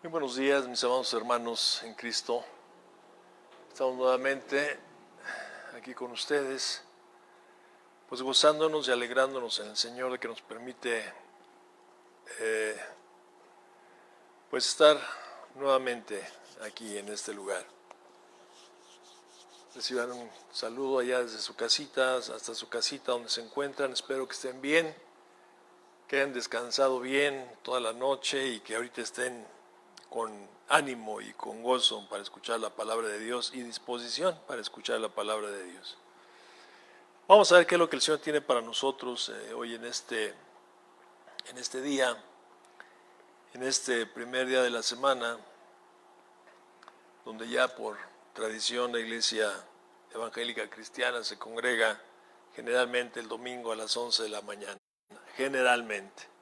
Muy buenos días, mis amados hermanos en Cristo. Estamos nuevamente aquí con ustedes, pues gozándonos y alegrándonos en el Señor de que nos permite pues estar nuevamente aquí en este lugar. Reciban un saludo allá desde su casita hasta su casita donde se encuentran. Espero que estén bien, que hayan descansado bien toda la noche y que ahorita estén con ánimo y con gozo para escuchar la palabra de Dios y disposición para escuchar la palabra de Dios. Vamos a ver qué es lo que el Señor tiene para nosotros hoy en este día, en este primer día de la semana, donde ya por tradición la Iglesia Evangélica Cristiana se congrega generalmente el domingo a las 11 de la mañana, generalmente.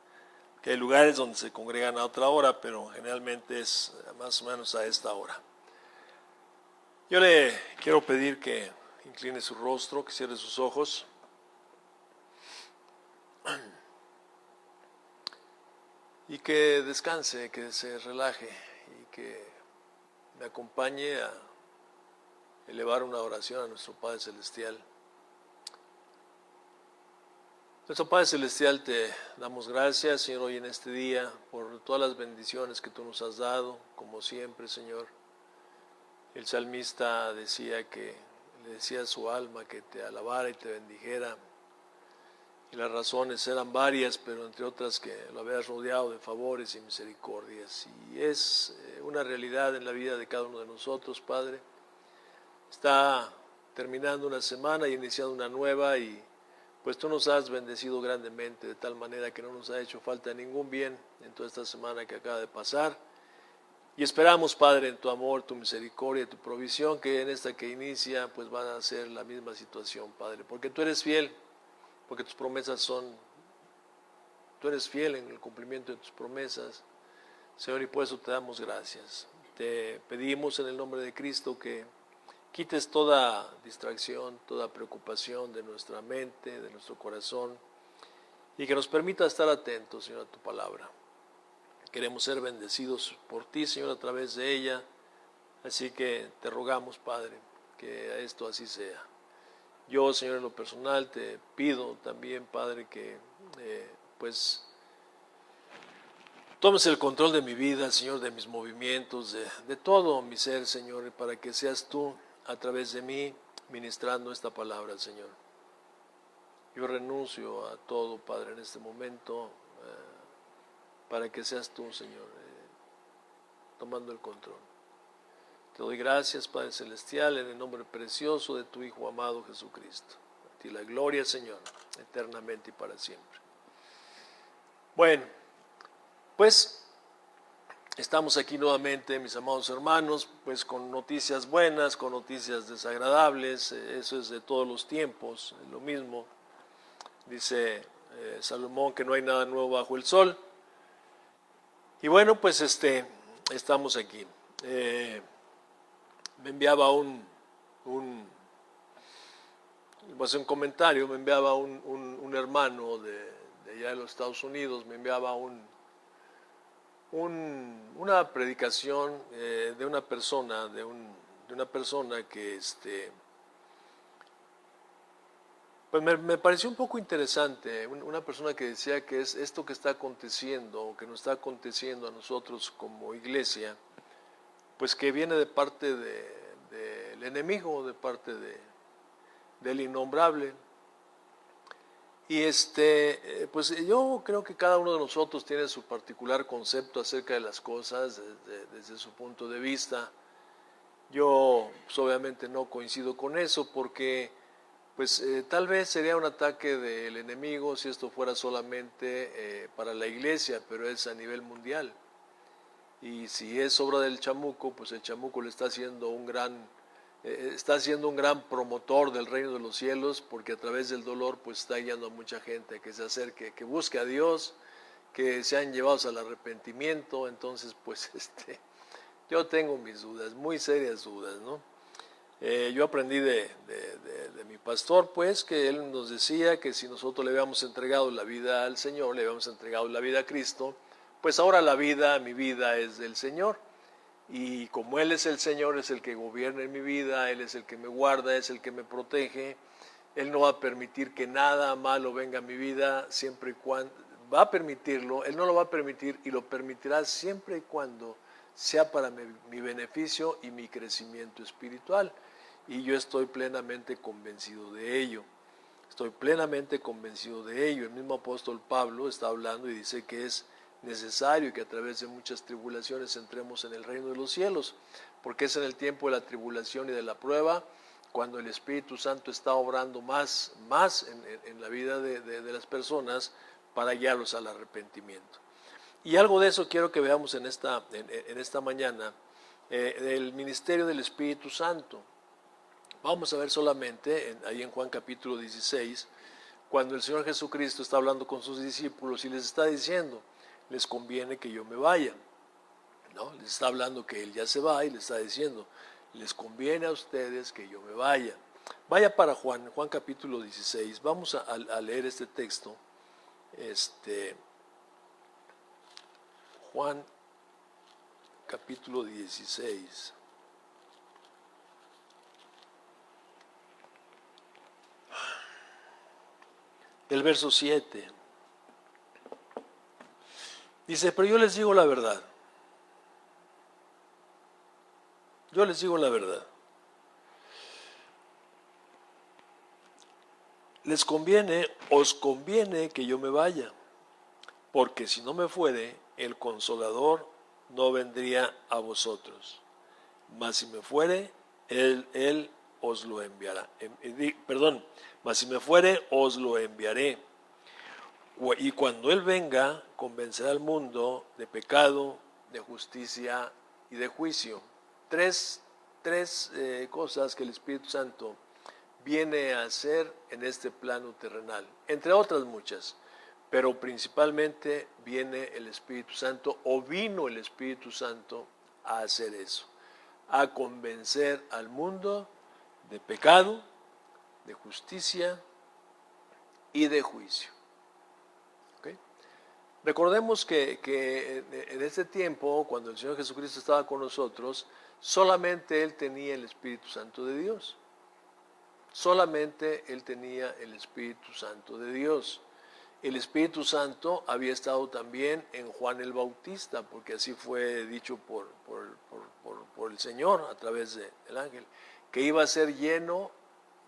Que hay lugares donde se congregan a otra hora, pero generalmente es más o menos a esta hora. Yo le quiero pedir que incline su rostro, que cierre sus ojos. Y que descanse, que se relaje y que me acompañe a elevar una oración a nuestro Padre Celestial. Nuestro Padre Celestial, te damos gracias, Señor, hoy en este día, por todas las bendiciones que tú nos has dado, como siempre, Señor. El salmista decía que le decía a su alma que te alabara y te bendijera, y las razones eran varias, pero entre otras que lo habías rodeado de favores y misericordias. Y es una realidad en la vida de cada uno de nosotros, Padre. Está terminando una semana y iniciando una nueva, y pues tú nos has bendecido grandemente, de tal manera que no nos ha hecho falta ningún bien en toda esta semana que acaba de pasar. Y esperamos, Padre, en tu amor, tu misericordia, tu provisión, que en esta que inicia, pues van a ser la misma situación, Padre. Porque tú eres fiel, porque tus promesas tú eres fiel en el cumplimiento de tus promesas, Señor, y por eso te damos gracias. Te pedimos en el nombre de Cristo que quites toda distracción, toda preocupación de nuestra mente, de nuestro corazón, y que nos permita estar atentos, Señor, a tu palabra. Queremos ser bendecidos por ti, Señor, a través de ella, así que te rogamos, Padre, que esto así sea. Yo, Señor, en lo personal te pido también, Padre, que pues tomes el control de mi vida, Señor, de mis movimientos, de todo mi ser, Señor, para que seas tú a través de mí ministrando esta palabra, Señor. Yo renuncio a todo, Padre, en este momento, para que seas tú, Señor, tomando el control. Te doy gracias, Padre Celestial, en el nombre precioso de tu Hijo amado Jesucristo. A ti la gloria, Señor, eternamente y para siempre. Bueno, pues estamos aquí nuevamente, mis amados hermanos, pues con noticias buenas, con noticias desagradables, eso es de todos los tiempos, es lo mismo. Dice Salomón que no hay nada nuevo bajo el sol. Y bueno, pues estamos aquí. Me enviaba un comentario, me enviaba un hermano de allá de los Estados Unidos, me enviaba una predicación de una persona, que pues me pareció un poco interesante, una persona que decía que es esto que está aconteciendo, o que nos está aconteciendo a nosotros como iglesia, pues que viene de parte del enemigo, de parte del innombrable. Y pues yo creo que cada uno de nosotros tiene su particular concepto acerca de las cosas desde su punto de vista. Yo pues, obviamente no coincido con eso, porque pues tal vez sería un ataque del enemigo si esto fuera solamente para la iglesia, pero es a nivel mundial. Y si es obra del chamuco, pues el chamuco le está haciendo un gran promotor del reino de los cielos, porque a través del dolor pues está guiando a mucha gente a que se acerque, que busque a Dios, que sean llevados al arrepentimiento. Entonces pues yo tengo mis dudas, muy serias dudas, ¿no? Yo aprendí de mi pastor, pues, que él nos decía que si nosotros le habíamos entregado la vida al Señor, le habíamos entregado la vida a Cristo, pues ahora mi vida es del Señor. Y como Él es el Señor, es el que gobierna en mi vida, Él es el que me guarda, es el que me protege. Él no va a permitir que nada malo venga a mi vida, siempre y cuando va a permitirlo. Él no lo va a permitir y lo permitirá siempre y cuando sea para mi beneficio y mi crecimiento espiritual. Y yo estoy plenamente convencido de ello. Estoy plenamente convencido de ello. El mismo apóstol Pablo está hablando y dice que es necesario que a través de muchas tribulaciones entremos en el reino de los cielos, porque es en el tiempo de la tribulación y de la prueba cuando el Espíritu Santo está obrando más en la vida de las personas para guiarlos al arrepentimiento. Y algo de eso quiero que veamos en esta mañana, del ministerio del Espíritu Santo. Vamos a ver solamente ahí en Juan capítulo 16, cuando el Señor Jesucristo está hablando con sus discípulos y les está diciendo: les conviene que yo me vaya, ¿no? Les está hablando que Él ya se va y les está diciendo: les conviene a ustedes que yo me vaya. Vaya para Juan capítulo 16, vamos a leer este texto, Juan capítulo 16. Del verso 7. Dice: pero yo les digo la verdad. Yo les digo la verdad. Os conviene que yo me vaya, porque si no me fuere, el Consolador no vendría a vosotros. Mas si me fuere, Él os lo enviará. Mas si me fuere, os lo enviaré. Y cuando Él venga, convencerá al mundo de pecado, de justicia y de juicio. Tres cosas que el Espíritu Santo viene a hacer en este plano terrenal, entre otras muchas, pero principalmente viene el Espíritu Santo, o vino el Espíritu Santo a hacer eso, a convencer al mundo de pecado, de justicia y de juicio. ¿Okay? Recordemos que en este tiempo, cuando el Señor Jesucristo estaba con nosotros, solamente Él tenía el Espíritu Santo de Dios. Solamente Él tenía el Espíritu Santo de Dios. El Espíritu Santo había estado también en Juan el Bautista, porque así fue dicho por el Señor a través del ángel, que iba a ser lleno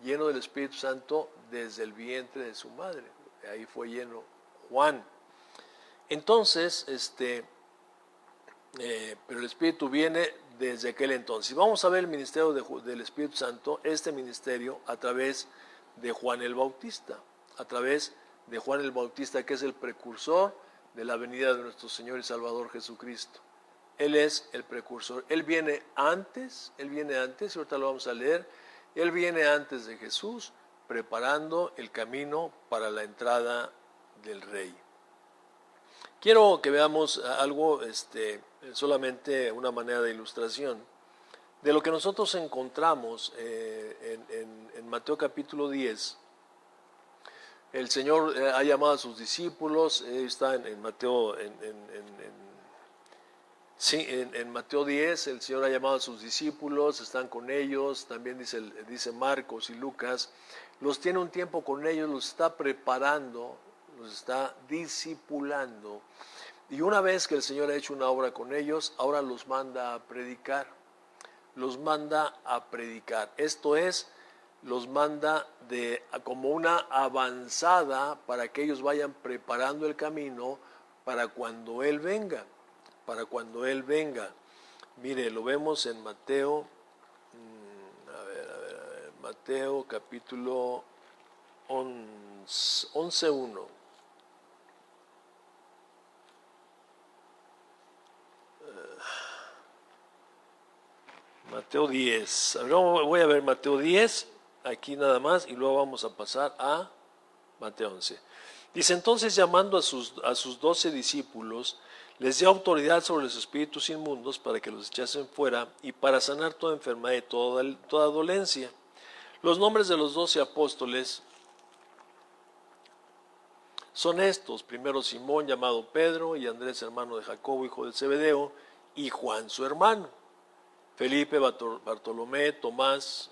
del Espíritu Santo desde el vientre de su madre. Ahí fue lleno Juan. Entonces, pero el Espíritu viene desde aquel entonces. Vamos a ver el ministerio del Espíritu Santo, este ministerio, a través de Juan el Bautista, que es el precursor de la venida de nuestro Señor y Salvador Jesucristo. Él es el precursor. Él viene antes, y ahorita lo vamos a leer. Él viene antes de Jesús, preparando el camino para la entrada del Rey. Quiero que veamos algo, solamente una manera de ilustración, de lo que nosotros encontramos en Mateo capítulo 10. El Señor ha llamado a sus discípulos, está en Mateo, en Mateo 10, el Señor ha llamado a sus discípulos, están con ellos, también dice Marcos y Lucas, los tiene un tiempo con ellos, los está preparando, los está discipulando, y una vez que el Señor ha hecho una obra con ellos, ahora los manda a predicar, esto es, los manda como una avanzada para que ellos vayan preparando el camino para cuando Él venga, Mire, lo vemos en Mateo, Mateo capítulo 11:1. Mateo 10. Voy a ver Mateo 10, aquí nada más, y luego vamos a pasar a Mateo 11. Dice: entonces, llamando a sus 12 discípulos, les dio autoridad sobre los espíritus inmundos para que los echasen fuera y para sanar toda enfermedad y toda dolencia. Los nombres de los 12 apóstoles son estos: primero Simón, llamado Pedro, y Andrés, hermano de Jacobo, hijo de Zebedeo, y Juan, su hermano, Felipe, Bartolomé, Tomás,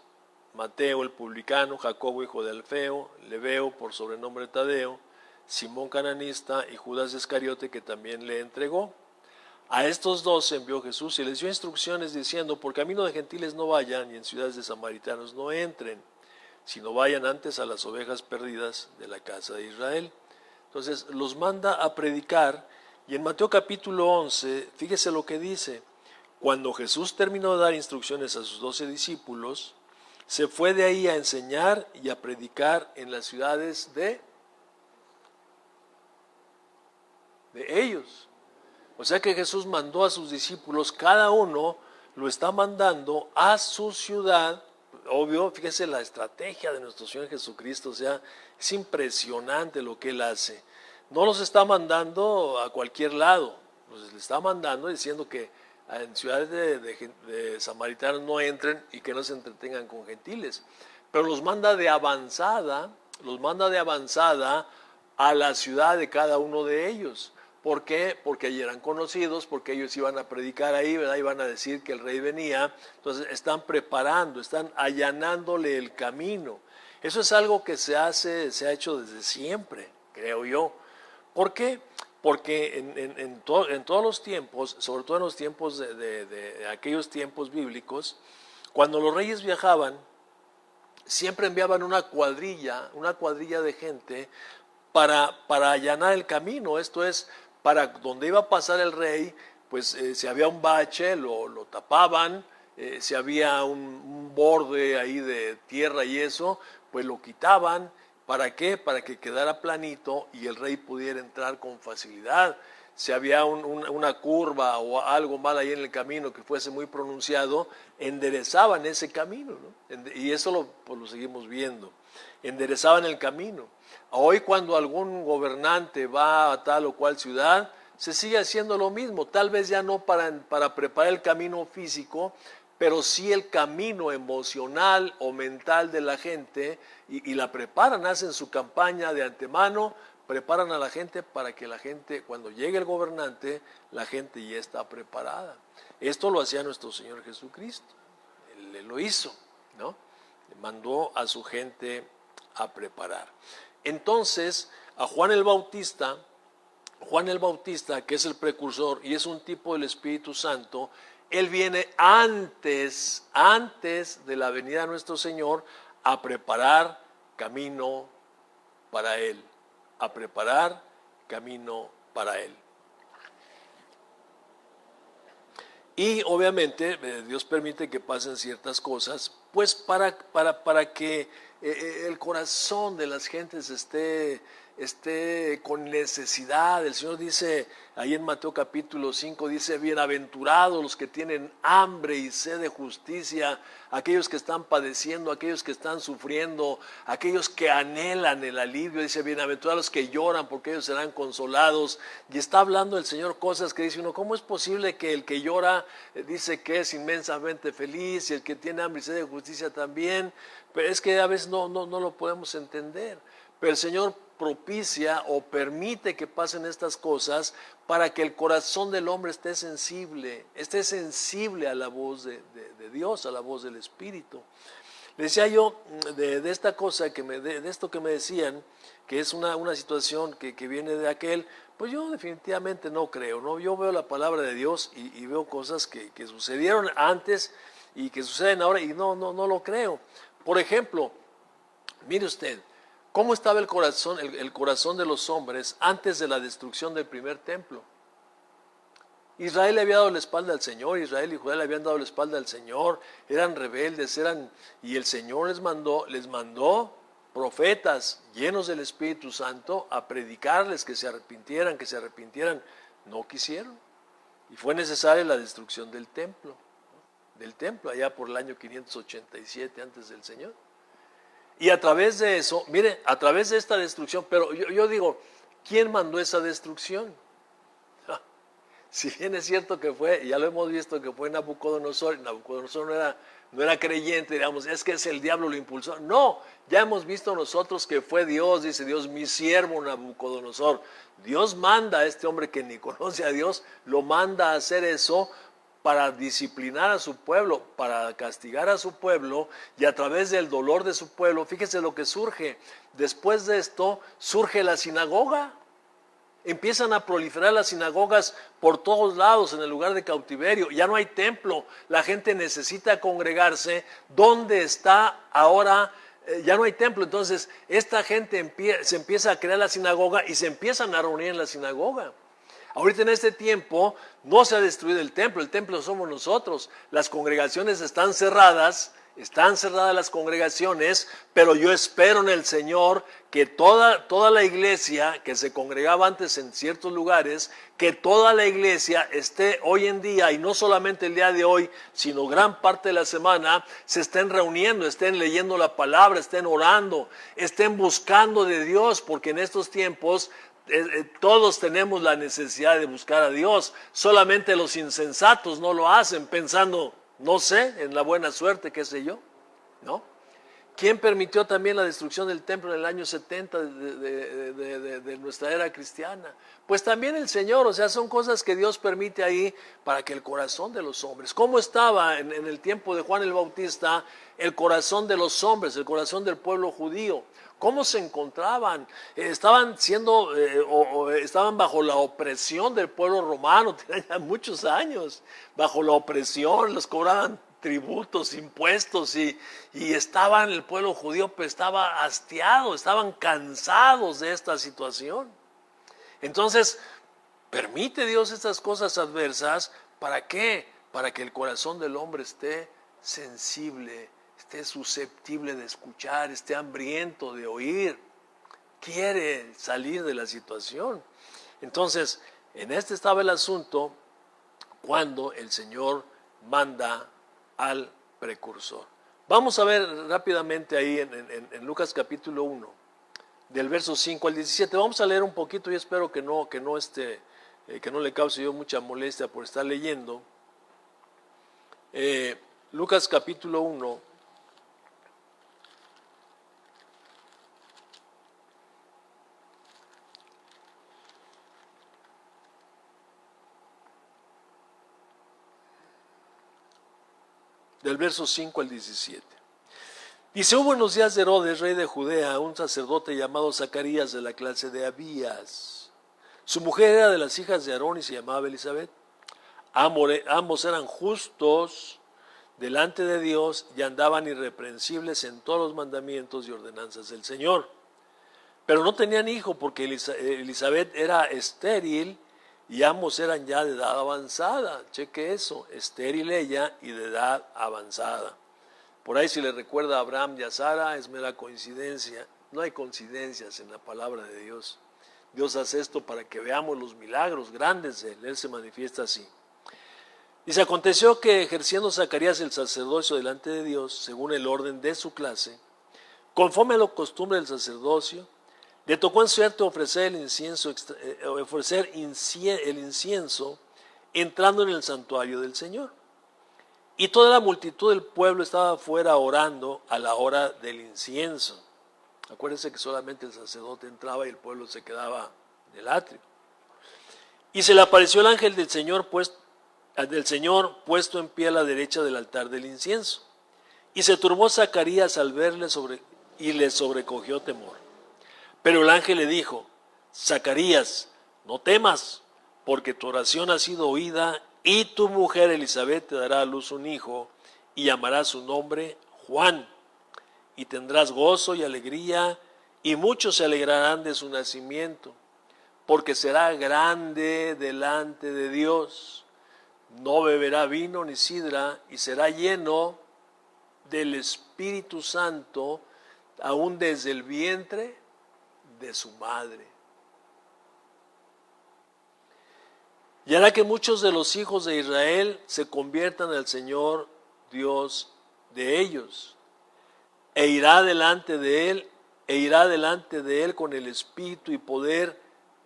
Mateo el publicano, Jacobo hijo de Alfeo, Lebeo por sobrenombre Tadeo, Simón cananista y Judas Iscariote, que también le entregó. A estos dos envió Jesús y les dio instrucciones diciendo: por camino de gentiles no vayan y en ciudades de samaritanos no entren, sino vayan antes a las ovejas perdidas de la casa de Israel. Entonces los manda a predicar, y en Mateo capítulo 11, fíjese lo que dice: cuando Jesús terminó de dar instrucciones a sus 12 discípulos, se fue de ahí a enseñar y a predicar en las ciudades de ellos. O sea que Jesús mandó a sus discípulos, cada uno lo está mandando a su ciudad. Obvio, fíjese la estrategia de nuestro Señor Jesucristo, o sea, es impresionante lo que Él hace. No los está mandando a cualquier lado, los está mandando diciendo que en ciudades de samaritanos no entren y que no se entretengan con gentiles. Pero los manda de avanzada a la ciudad de cada uno de ellos. ¿Por qué? Porque allí eran conocidos, porque ellos iban a predicar ahí, ¿verdad? Iban a decir que el rey venía. Entonces están preparando, están allanándole el camino. Eso es algo que se ha hecho desde siempre, creo yo. ¿Por qué? Porque en todos los tiempos, sobre todo en los tiempos de aquellos tiempos bíblicos, cuando los reyes viajaban, siempre enviaban una cuadrilla de gente para allanar el camino. Esto es, para donde iba a pasar el rey, pues si había un bache, lo tapaban, si había un borde ahí de tierra y eso, pues lo quitaban. ¿Para qué? Para que quedara planito y el rey pudiera entrar con facilidad. Si había una curva o algo mal ahí en el camino que fuese muy pronunciado, enderezaban ese camino, ¿no? Y eso lo seguimos viendo. Enderezaban el camino. Hoy, cuando algún gobernante va a tal o cual ciudad, se sigue haciendo lo mismo. Tal vez ya no para preparar el camino físico, pero sí el camino emocional o mental de la gente, y la preparan, hacen su campaña de antemano, preparan a la gente para que la gente, cuando llegue el gobernante, la gente ya está preparada. Esto lo hacía nuestro Señor Jesucristo, Él lo hizo, ¿no? Mandó a su gente a preparar. Entonces, a Juan el Bautista, que es el precursor y es un tipo del Espíritu Santo, él viene antes de la venida de nuestro Señor a preparar camino para Él. Y obviamente Dios permite que pasen ciertas cosas, pues para que el corazón de las gentes esté con necesidad. El Señor dice ahí en Mateo capítulo 5, dice: bienaventurados los que tienen hambre y sed de justicia, aquellos que están padeciendo, aquellos que están sufriendo, aquellos que anhelan el alivio. Dice: bienaventurados los que lloran, porque ellos serán consolados. Y está hablando el Señor cosas que dice uno: ¿cómo es posible que el que llora dice que es inmensamente feliz, y el que tiene hambre y sed de justicia también? Pero es que a veces no lo podemos entender. Pero el Señor propicia o permite que pasen estas cosas para que el corazón del hombre esté sensible a la voz de Dios, a la voz del Espíritu. Le decía yo de esta cosa, de esto que me decían, que es una situación que viene de aquel. Pues yo definitivamente no creo, ¿no? Yo veo la palabra de Dios y veo cosas que sucedieron antes y que suceden ahora, y no lo creo. Por ejemplo, mire usted, ¿cómo estaba el corazón de los hombres antes de la destrucción del primer templo? Israel le había dado la espalda al Señor, Israel y Judá le habían dado la espalda al Señor, eran rebeldes, y el Señor les mandó profetas llenos del Espíritu Santo a predicarles que se arrepintieran. No quisieron, y fue necesaria la destrucción del templo allá por el año 587 antes del Señor. Y a través de eso, mire, a través de esta destrucción, pero yo digo, ¿quién mandó esa destrucción? si bien es cierto que fue, ya lo hemos visto que fue Nabucodonosor no era creyente, digamos, es que es el diablo lo impulsó. No, ya hemos visto nosotros que fue Dios, dice Dios, mi siervo Nabucodonosor. Dios manda a este hombre que ni conoce a Dios, lo manda a hacer eso para disciplinar a su pueblo, para castigar a su pueblo, y a través del dolor de su pueblo, fíjese lo que surge. Después de esto surge la sinagoga. Empiezan a proliferar las sinagogas por todos lados en el lugar de cautiverio. Ya no hay templo, la gente necesita congregarse. ¿Dónde está ahora? Ya no hay templo, entonces esta gente se empieza a crear la sinagoga y se empiezan a reunir en la sinagoga. Ahorita en este tiempo no se ha destruido el templo somos nosotros. Las congregaciones están cerradas las congregaciones, pero yo espero en el Señor que toda la iglesia que se congregaba antes en ciertos lugares, que toda la iglesia esté hoy en día, y no solamente el día de hoy, sino gran parte de la semana, se estén reuniendo, estén leyendo la palabra, estén orando, estén buscando de Dios, porque en estos tiempos todos tenemos la necesidad de buscar a Dios. Solamente los insensatos no lo hacen pensando, no sé, en la buena suerte, qué sé yo, ¿no? ¿Quién permitió también la destrucción del templo en el año 70 de nuestra era cristiana? Pues también el Señor, o sea, son cosas que Dios permite ahí para que el corazón de los hombres, ¿cómo estaba en el tiempo de Juan el Bautista el corazón de los hombres, el corazón del pueblo judío? ¿Cómo se encontraban? Estaban estaban bajo la opresión del pueblo romano, tenían ya muchos años, bajo la opresión, los cobraban tributos, impuestos, y estaban, el pueblo judío pues estaba hastiado, estaban cansados de esta situación. Entonces, permite Dios estas cosas adversas, ¿para qué? Para que el corazón del hombre esté sensible, esté susceptible de escuchar, esté hambriento de oír, quiere salir de la situación. Entonces, en este estaba el asunto cuando el Señor manda al precursor. Vamos a ver rápidamente ahí en Lucas capítulo 1, del verso 5 al 17. Vamos a leer un poquito y espero que no le cause yo mucha molestia por estar leyendo. Lucas capítulo 1, del verso 5 al 17. Dice, hubo en los días de Herodes, rey de Judea, un sacerdote llamado Zacarías de la clase de Abías. Su mujer era de las hijas de Aarón y se llamaba Elisabet. Ambos eran justos delante de Dios y andaban irreprensibles en todos los mandamientos y ordenanzas del Señor. Pero no tenían hijo porque Elisabet era estéril y ambos eran ya de edad avanzada. Cheque eso, estéril ella y de edad avanzada. Por ahí si le recuerda a Abraham y a Sara, es mera coincidencia. No hay coincidencias en la palabra de Dios. Dios hace esto para que veamos los milagros grandes de Él. Él se manifiesta así. Dice, aconteció que ejerciendo Zacarías el sacerdocio delante de Dios, según el orden de su clase, conforme a la costumbre del sacerdocio, le tocó en suerte ofrecer el incienso entrando en el santuario del Señor. Y toda la multitud del pueblo estaba afuera orando a la hora del incienso. Acuérdense que solamente el sacerdote entraba y el pueblo se quedaba en el atrio. Y se le apareció el ángel del Señor puesto en pie a la derecha del altar del incienso. Y se turbó Zacarías al verle y le sobrecogió temor. Pero el ángel le dijo, Zacarías, no temas, porque tu oración ha sido oída, y tu mujer Elisabet te dará a luz un hijo, y llamará su nombre Juan. Y tendrás gozo y alegría, y muchos se alegrarán de su nacimiento, porque será grande delante de Dios. No beberá vino ni sidra, y será lleno del Espíritu Santo, aún desde el vientre de su madre. Y hará que muchos de los hijos de Israel se conviertan al Señor Dios de ellos, e irá delante de él con el espíritu y poder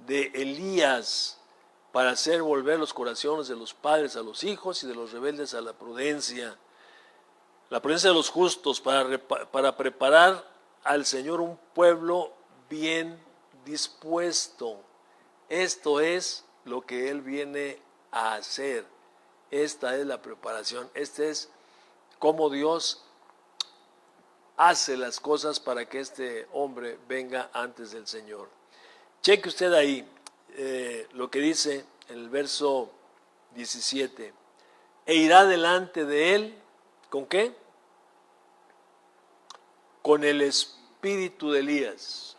de Elías, para hacer volver los corazones de los padres a los hijos y de los rebeldes a la prudencia de los justos, para preparar al Señor un pueblo bien dispuesto. Esto es lo que Él viene a hacer. Esta es la preparación. Este es cómo Dios hace las cosas para que este hombre venga antes del Señor. Cheque usted ahí lo que dice en el verso 17. E irá delante de él, ¿con qué? Con el espíritu de Elías.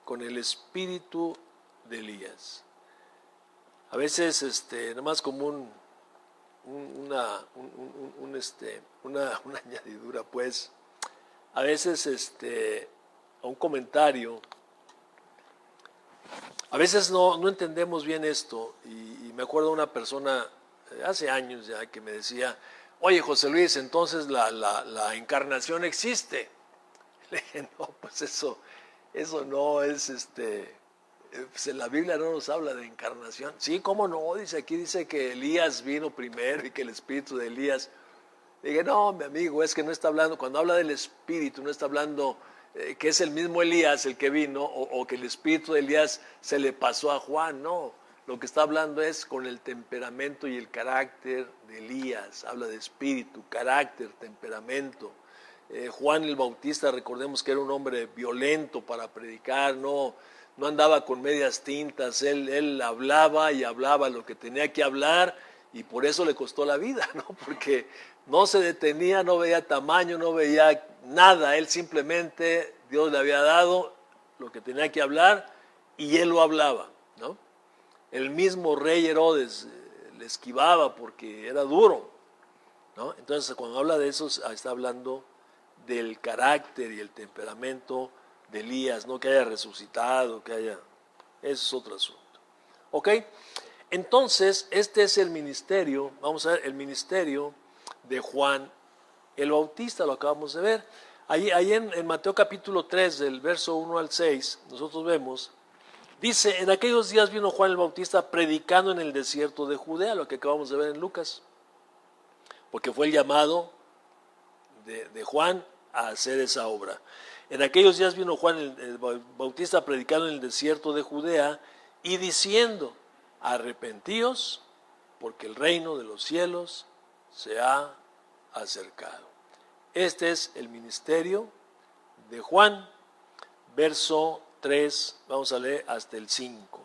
Con el espíritu de Elías. A veces, nada más como una añadidura, pues, a veces, a un comentario, a veces no entendemos bien esto, y me acuerdo de una persona hace años ya que me decía, oye José Luis, entonces la encarnación existe. Le dije, no, pues eso no es, pues en la Biblia no nos habla de encarnación. Sí, ¿cómo no? Aquí dice que Elías vino primero y que el espíritu de Elías. Le dije, no, mi amigo, es que no está hablando, cuando habla del espíritu, no está hablando que es el mismo Elías el que vino o que el espíritu de Elías se le pasó a Juan, no. Lo que está hablando es con el temperamento y el carácter de Elías. Habla de espíritu, carácter, temperamento. Juan el Bautista, recordemos que era un hombre violento para predicar, no andaba con medias tintas, él hablaba y hablaba lo que tenía que hablar, y por eso le costó la vida, ¿no? Porque no se detenía, no veía tamaño, no veía nada, él simplemente, Dios le había dado lo que tenía que hablar y él lo hablaba, ¿no? El mismo rey Herodes le esquivaba porque era duro, ¿no? Entonces cuando habla de eso está hablando del carácter y el temperamento de Elías, no que haya resucitado, eso es otro asunto. ¿Ok? Entonces, este es el ministerio, vamos a ver, el ministerio de Juan el Bautista, lo acabamos de ver. Ahí en Mateo capítulo 3, del verso 1 al 6, nosotros vemos, dice, en aquellos días vino Juan el Bautista predicando en el desierto de Judea, lo que acabamos de ver en Lucas, porque fue el llamado de Juan a hacer esa obra. En aquellos días vino Juan el Bautista predicando en el desierto de Judea y diciendo, arrepentíos porque el reino de los cielos se ha acercado. Este es el ministerio de Juan, verso 3, vamos a leer hasta el 5.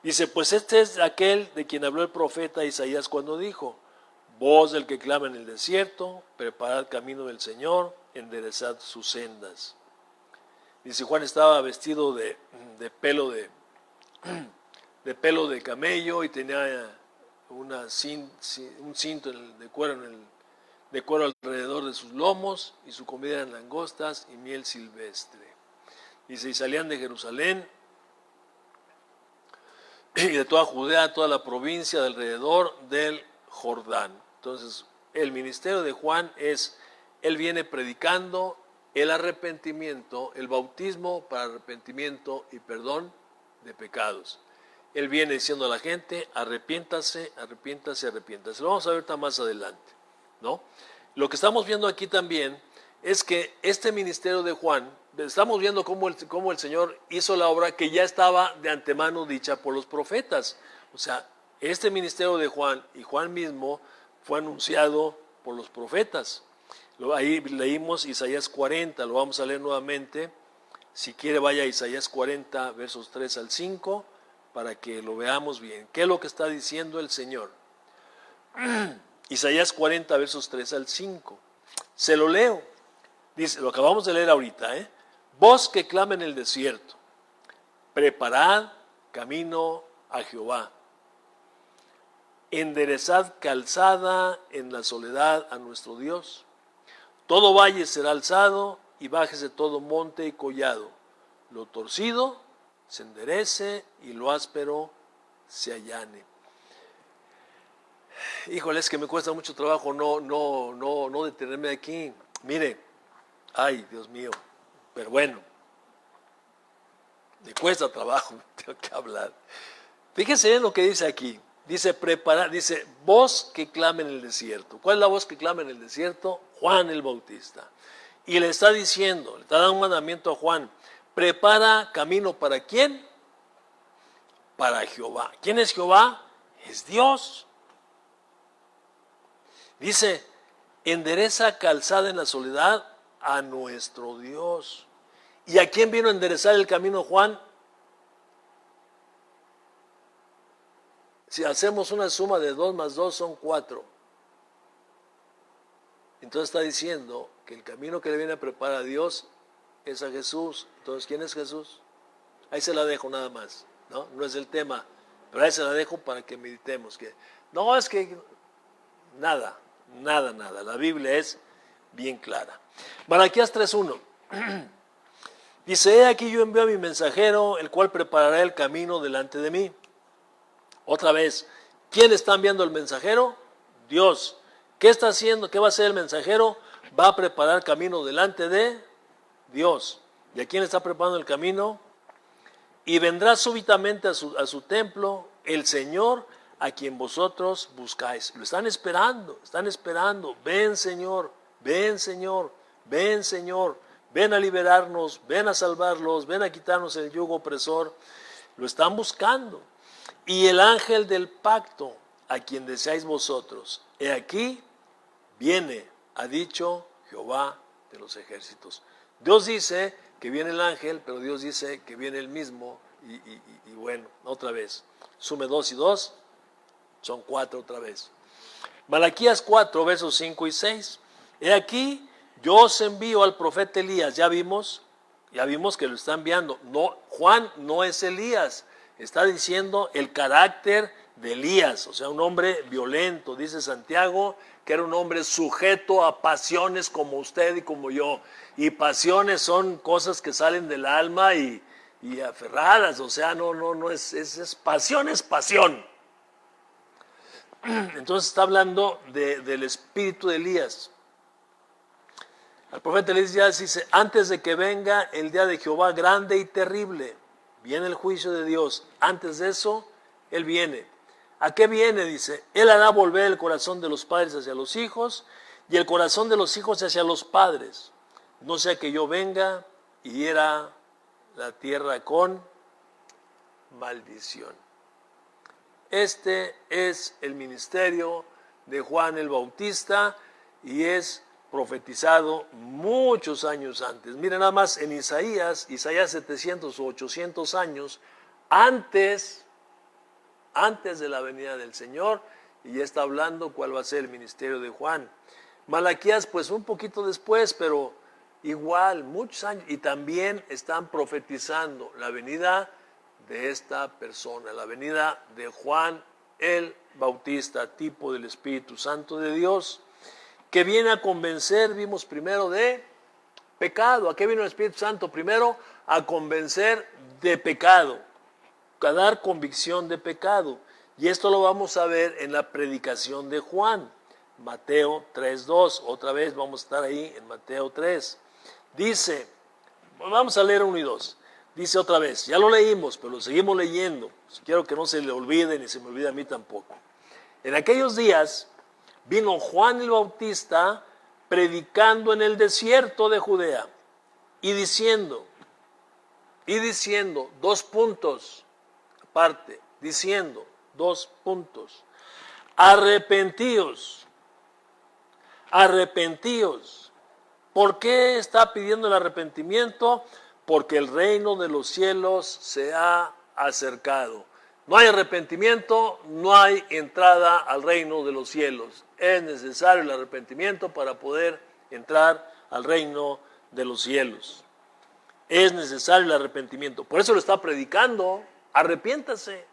Dice, pues este es aquel de quien habló el profeta Isaías cuando dijo, voz del que clama en el desierto, preparad camino del Señor, enderezad sus sendas. Dice, Juan estaba vestido de pelo de camello y tenía un cinto de cuero alrededor de sus lomos, y su comida eran langostas y miel silvestre. Dice, y salían de Jerusalén y de toda Judea, toda la provincia de alrededor del Jordán. Entonces, el ministerio de Juan es, él viene predicando el arrepentimiento, el bautismo para arrepentimiento y perdón de pecados. Él viene diciendo a la gente, arrepiéntase, arrepiéntase, arrepiéntase. Lo vamos a ver más adelante, ¿no? Lo que estamos viendo aquí también es que este ministerio de Juan, estamos viendo cómo el Señor hizo la obra que ya estaba de antemano dicha por los profetas. O sea, este ministerio de Juan y Juan mismo fue anunciado por los profetas. Ahí leímos Isaías 40, lo vamos a leer nuevamente. Si quiere vaya a Isaías 40, versos 3 al 5, para que lo veamos bien. ¿Qué es lo que está diciendo el Señor? Isaías 40, versos 3 al 5. Se lo leo. Dice, lo acabamos de leer ahorita, voz que clama en el desierto, preparad camino a Jehová. Enderezad calzada en la soledad a nuestro Dios. Todo valle será alzado y bájese todo monte y collado. Lo torcido se enderece y lo áspero se allane. Híjole, es que me cuesta mucho trabajo no detenerme aquí. Mire, ay, Dios mío, pero bueno, me cuesta trabajo, tengo que hablar. Fíjese bien lo que dice aquí. Dice, dice, voz que clama en el desierto. ¿Cuál es la voz que clama en el desierto? Juan el Bautista. Y le está diciendo, le está dando un mandamiento a Juan, prepara camino ¿para quién? Para Jehová. ¿Quién es Jehová? Es Dios. Dice, endereza calzada en la soledad a nuestro Dios. ¿Y a quién vino a enderezar el camino Juan? Si hacemos una suma de 2 más 2 son 4. Entonces está diciendo que el camino que le viene a preparar a Dios es a Jesús. Entonces, ¿quién es Jesús? Ahí se la dejo nada más, ¿no? No es el tema, pero ahí se la dejo para que meditemos. Que no, es que nada. La Biblia es bien clara. Malaquías 3:1. Dice, he aquí yo envío a mi mensajero, el cual preparará el camino delante de mí. Otra vez, ¿quién está enviando el mensajero? Dios. ¿Qué está haciendo? ¿Qué va a hacer el mensajero? Va a preparar camino delante de Dios. ¿Y a quién está preparando el camino? Y vendrá súbitamente a su templo el Señor a quien vosotros buscáis. Lo están esperando. Ven Señor, ven Señor, ven Señor. Ven a liberarnos, ven a salvarlos, ven a quitarnos el yugo opresor. Lo están buscando. Y el ángel del pacto, a quien deseáis vosotros, he aquí, viene, ha dicho Jehová de los ejércitos. Dios dice que viene el ángel, pero Dios dice que viene el mismo. Y bueno, otra vez, sume 2 y 2, son 4 otra vez. Malaquías 4, versos 5 y 6. He aquí, yo os envío al profeta Elías. Ya vimos que lo está enviando. No, Juan no es Elías. Está diciendo el carácter de Elías, o sea, un hombre violento. Dice Santiago que era un hombre sujeto a pasiones como usted y como yo. Y pasiones son cosas que salen del alma y aferradas, o sea, no es pasión, es pasión. Entonces está hablando del espíritu de Elías. El profeta Elías dice, antes de que venga el día de Jehová grande y terrible, viene el juicio de Dios. Antes de eso, Él viene. ¿A qué viene? Dice, Él hará volver el corazón de los padres hacia los hijos y el corazón de los hijos hacia los padres. No sea que yo venga y hiera la tierra con maldición. Este es el ministerio de Juan el Bautista y es profetizado muchos años antes. Miren nada más en Isaías 700 o 800 años antes de la venida del Señor, y ya está hablando cuál va a ser el ministerio de Juan. Malaquías pues un poquito después, pero igual muchos años, y también están profetizando la venida de esta persona, la venida de Juan el Bautista, tipo del Espíritu Santo de Dios, que viene a convencer, vimos primero de pecado. ¿A qué vino el Espíritu Santo? Primero a convencer de pecado, a dar convicción de pecado. Y esto lo vamos a ver en la predicación de Juan, Mateo 3:2. Otra vez vamos a estar ahí en Mateo 3. Dice, vamos a leer 1 y 2. Dice otra vez, ya lo leímos, pero lo seguimos leyendo. Quiero que no se le olvide, ni se me olvide a mí tampoco. En aquellos días vino Juan el Bautista predicando en el desierto de Judea y diciendo, 2 puntos aparte, diciendo, 2 puntos, arrepentíos. ¿Por qué está pidiendo el arrepentimiento? Porque el reino de los cielos se ha acercado. No hay arrepentimiento, no hay entrada al reino de los cielos. Es necesario el arrepentimiento para poder entrar al reino de los cielos. Es necesario el arrepentimiento. Por eso lo está predicando. Arrepiéntase.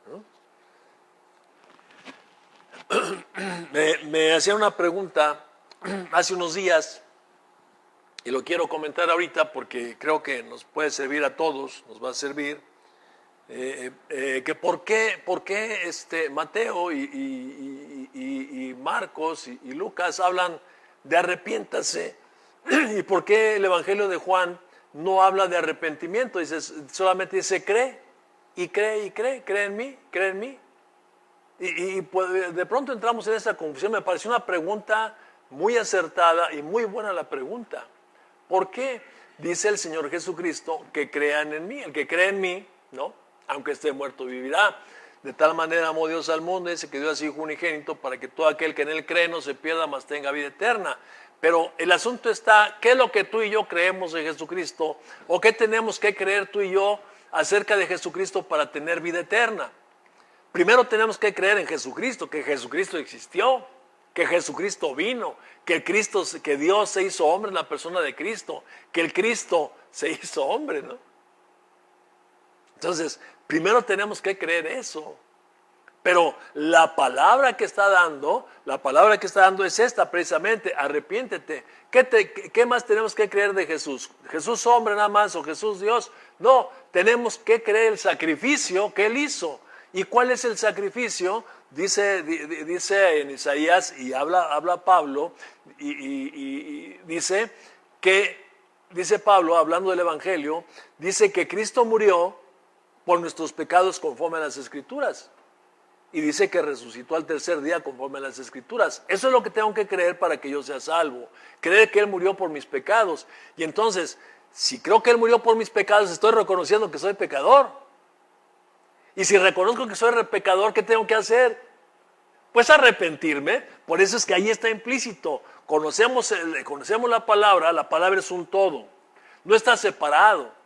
¿No? Me hacía una pregunta hace unos días, y lo quiero comentar ahorita porque creo que nos puede servir a todos, nos va a servir, que por qué Mateo y Marcos y Lucas hablan de arrepiéntase, y por qué el Evangelio de Juan no habla de arrepentimiento, dice, solamente dice cree, y cree, y cree, cree en mí, cree en mí. Y pues, de pronto entramos en esa confusión. Me pareció una pregunta muy acertada y muy buena la pregunta. ¿Por qué dice el Señor Jesucristo que crean en mí? El que cree en mí, ¿no? Aunque esté muerto, vivirá. De tal manera amó Dios al mundo, dice que dio a su Hijo unigénito para que todo aquel que en él cree no se pierda, mas tenga vida eterna. Pero el asunto está, ¿qué es lo que tú y yo creemos de Jesucristo? ¿O qué tenemos que creer tú y yo acerca de Jesucristo para tener vida eterna? Primero tenemos que creer en Jesucristo, que Jesucristo existió, que Jesucristo vino, que Dios se hizo hombre en la persona de Cristo, que el Cristo se hizo hombre, ¿no? Entonces, primero tenemos que creer eso. Pero la palabra que está dando es esta precisamente, arrepiéntete. ¿Qué más tenemos que creer de Jesús? ¿Jesús hombre nada más o Jesús Dios? No, tenemos que creer el sacrificio que Él hizo. ¿Y cuál es el sacrificio? Dice en Isaías, y habla Pablo, y dice Pablo, hablando del Evangelio, dice que Cristo murió por nuestros pecados conforme a las Escrituras. Y dice que resucitó al tercer día conforme a las Escrituras. Eso es lo que tengo que creer para que yo sea salvo. Creer que Él murió por mis pecados. Y entonces, si creo que Él murió por mis pecados, estoy reconociendo que soy pecador. Y si reconozco que soy pecador, ¿qué tengo que hacer? Pues arrepentirme. Por eso es que ahí está implícito. Conocemos la palabra es un todo. No está separado.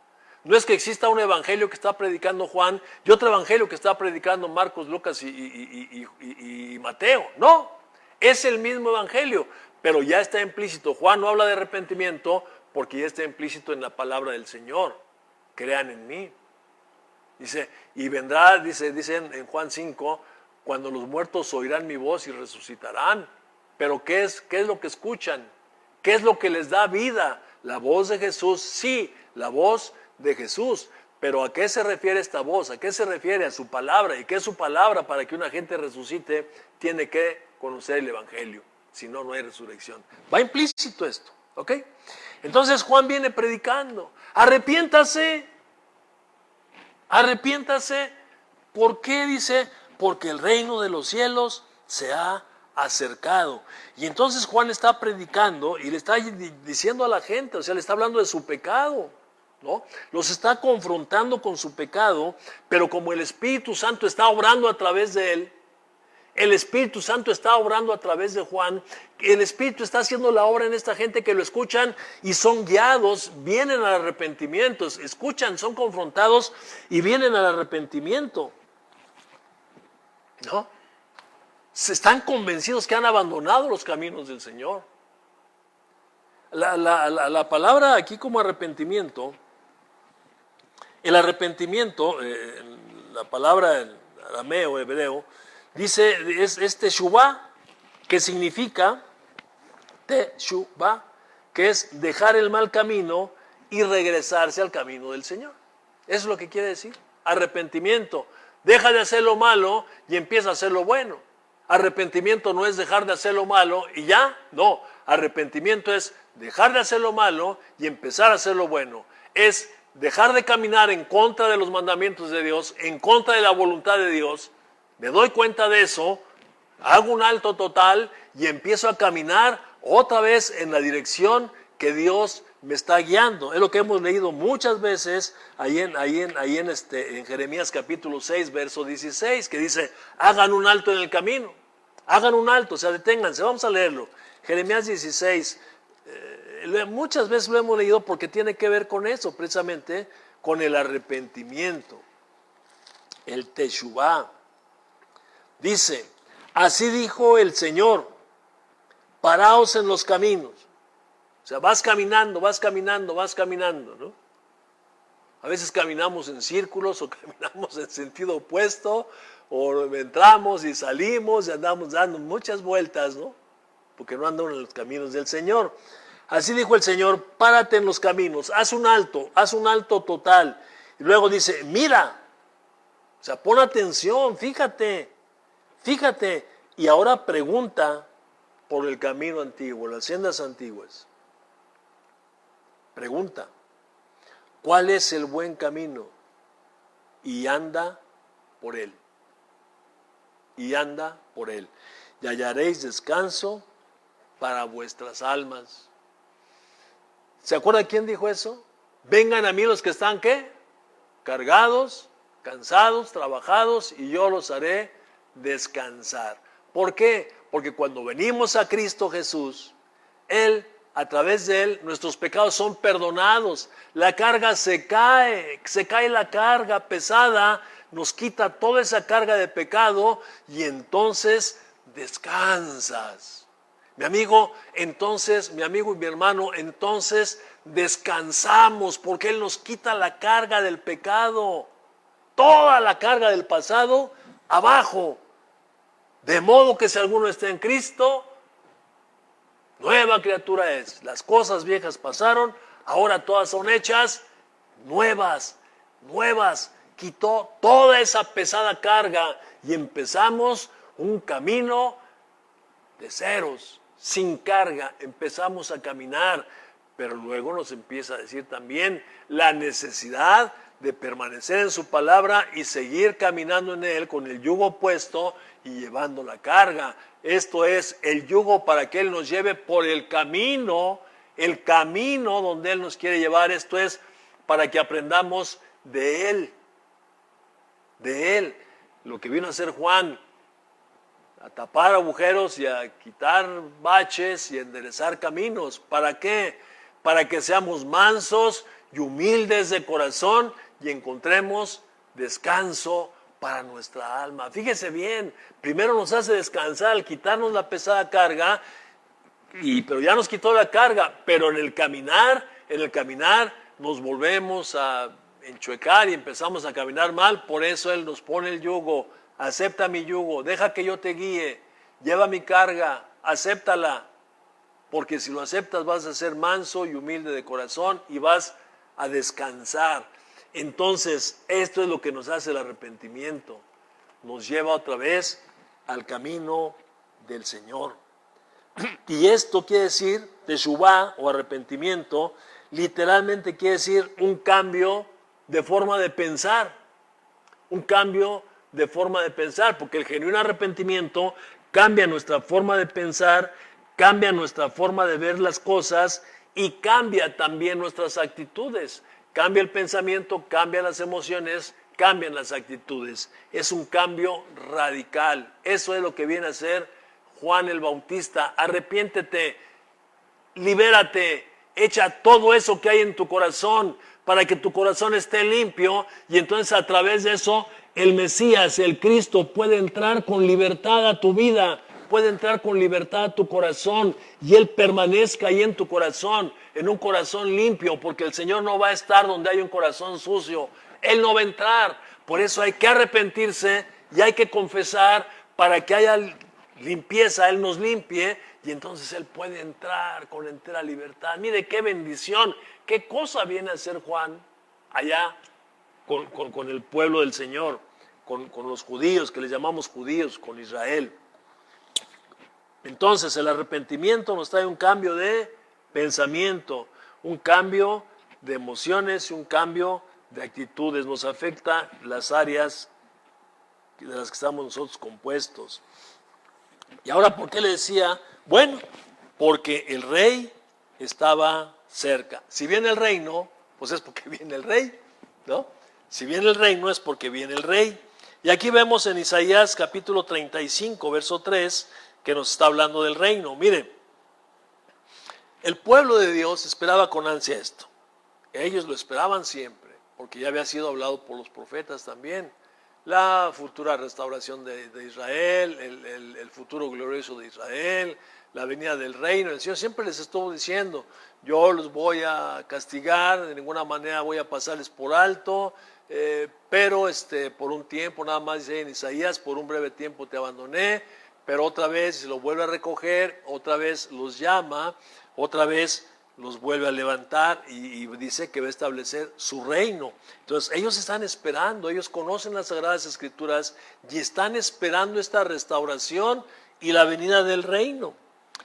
No es que exista un evangelio que está predicando Juan y otro evangelio que está predicando Marcos, Lucas y Mateo. No, es el mismo evangelio, pero ya está implícito. Juan no habla de arrepentimiento porque ya está implícito en la palabra del Señor. Crean en mí. Dice, y vendrá, dice en Juan 5, cuando los muertos oirán mi voz y resucitarán. Pero ¿qué es lo que escuchan? ¿Qué es lo que les da vida? La voz de Jesús, sí, la voz de Jesús. Pero ¿a qué se refiere esta voz? ¿A qué se refiere? A su palabra. ¿Y qué es su palabra? Para que una gente resucite, tiene que conocer el evangelio. Si no, no hay resurrección. Va implícito esto, ¿ok? Entonces Juan viene predicando. Arrepiéntase. Arrepiéntase. ¿Por qué? Dice, porque el reino de los cielos se ha acercado. Y entonces Juan está predicando y le está diciendo a la gente, o sea, le está hablando de su pecado, ¿no? Los está confrontando con su pecado, pero como el Espíritu Santo está obrando a través de él, el Espíritu Santo está obrando a través de Juan, el Espíritu está haciendo la obra en esta gente que lo escuchan y son guiados, vienen al arrepentimiento, escuchan, son confrontados y vienen al arrepentimiento, ¿no? Están convencidos que han abandonado los caminos del Señor. La palabra aquí como arrepentimiento, el arrepentimiento, la palabra en arameo, hebreo, dice, es teshuvah, que significa teshuvah, que es dejar el mal camino y regresarse al camino del Señor. Eso es lo que quiere decir, arrepentimiento. Deja de hacer lo malo y empieza a hacer lo bueno. Arrepentimiento no es dejar de hacer lo malo y ya, no. Arrepentimiento es dejar de hacer lo malo y empezar a hacer lo bueno. Es dejar de caminar en contra de los mandamientos de Dios, en contra de la voluntad de Dios. Me doy cuenta de eso, hago un alto total y empiezo a caminar otra vez en la dirección que Dios me está guiando. Es lo que hemos leído muchas veces ahí en Jeremías capítulo 6, verso 16, que dice, hagan un alto en el camino, hagan un alto, o sea, deténganse. Vamos a leerlo. Jeremías 16, muchas veces lo hemos leído porque tiene que ver con eso, precisamente con el arrepentimiento, el teshuvah. Dice, así dijo el Señor, paraos en los caminos. O sea, vas caminando, ¿no? A veces caminamos en círculos o caminamos en sentido opuesto, o entramos y salimos y andamos dando muchas vueltas, ¿no? Porque no andamos en los caminos del Señor. Así dijo el Señor, párate en los caminos, haz un alto total. Y luego dice, mira, o sea, pon atención, fíjate, y ahora pregunta por el camino antiguo, las sendas antiguas. Pregunta. ¿Cuál es el buen camino? Y anda por él. Y anda por él. Y hallaréis descanso para vuestras almas. ¿Se acuerda quién dijo eso? Vengan a mí los que están, ¿qué? Cargados, cansados, trabajados, y yo los haré descansar. ¿Por qué? Porque cuando venimos a Cristo Jesús, Él, a través de Él, nuestros pecados son perdonados. La carga se cae la carga pesada, nos quita toda esa carga de pecado y entonces descansas. Mi amigo y mi hermano, entonces descansamos porque Él nos quita la carga del pecado, toda la carga del pasado abajo. De modo que si alguno está en Cristo, nueva criatura es. Las cosas viejas pasaron, ahora todas son hechas nuevas. Quitó toda esa pesada carga y empezamos un camino de ceros, sin carga. Empezamos a caminar, pero luego nos empieza a decir también la necesidad de permanecer en su palabra y seguir caminando en Él con el yugo puesto y llevando la carga. Esto es el yugo para que Él nos lleve por el camino donde Él nos quiere llevar. Esto es para que aprendamos de Él. Lo que vino a hacer Juan, a tapar agujeros y a quitar baches y a enderezar caminos. ¿Para qué? Para que seamos mansos y humildes de corazón y encontremos descanso para nuestra alma. Fíjese bien, primero nos hace descansar al quitarnos la pesada carga, pero ya nos quitó la carga, pero en el caminar nos volvemos a enchuecar y empezamos a caminar mal. Por eso Él nos pone el yugo. Acepta mi yugo, deja que yo te guíe, lleva mi carga, acéptala, porque si lo aceptas vas a ser manso y humilde de corazón y vas a descansar. Entonces, esto es lo que nos hace el arrepentimiento, nos lleva otra vez al camino del Señor. Y esto quiere decir, teshuvá o arrepentimiento, literalmente quiere decir un cambio de forma de pensar, porque el genuino arrepentimiento cambia nuestra forma de pensar, cambia nuestra forma de ver las cosas y cambia también nuestras actitudes. Cambia el pensamiento, cambian las emociones, cambian las actitudes. Es un cambio radical. Eso es lo que viene a hacer Juan el Bautista. Arrepiéntete, libérate, echa todo eso que hay en tu corazón para que tu corazón esté limpio y entonces a través de eso el Mesías, el Cristo, puede entrar con libertad a tu vida, puede entrar con libertad a tu corazón y Él permanezca ahí en tu corazón, en un corazón limpio, porque el Señor no va a estar donde hay un corazón sucio. Él no va a entrar. Por eso hay que arrepentirse y hay que confesar para que haya limpieza, Él nos limpie y entonces Él puede entrar con entera libertad. Mire qué bendición, qué cosa viene a hacer Juan allá con el pueblo del Señor, con los judíos, que les llamamos judíos, con Israel. Entonces el arrepentimiento nos trae un cambio de pensamiento, un cambio de emociones y un cambio de actitudes. Nos afecta las áreas de las que estamos nosotros compuestos. Y ahora, ¿por qué le decía? Bueno, porque el rey estaba cerca. Si viene el reino, pues es porque viene el rey, ¿no? Si viene el reino es porque viene el rey. Y aquí vemos en Isaías capítulo 35, verso 3, que nos está hablando del reino. Mire, el pueblo de Dios esperaba con ansia esto. Ellos lo esperaban siempre, porque ya había sido hablado por los profetas también. La futura restauración de Israel, el futuro glorioso de Israel, la venida del reino. El Señor siempre les estuvo diciendo, yo los voy a castigar, de ninguna manera voy a pasarles por alto, pero por un tiempo, nada más dice en Isaías, por un breve tiempo te abandoné, pero otra vez lo vuelve a recoger, otra vez los llama, otra vez los vuelve a levantar y dice que va a establecer su reino. Entonces ellos están esperando, ellos conocen las Sagradas Escrituras y están esperando esta restauración y la venida del reino,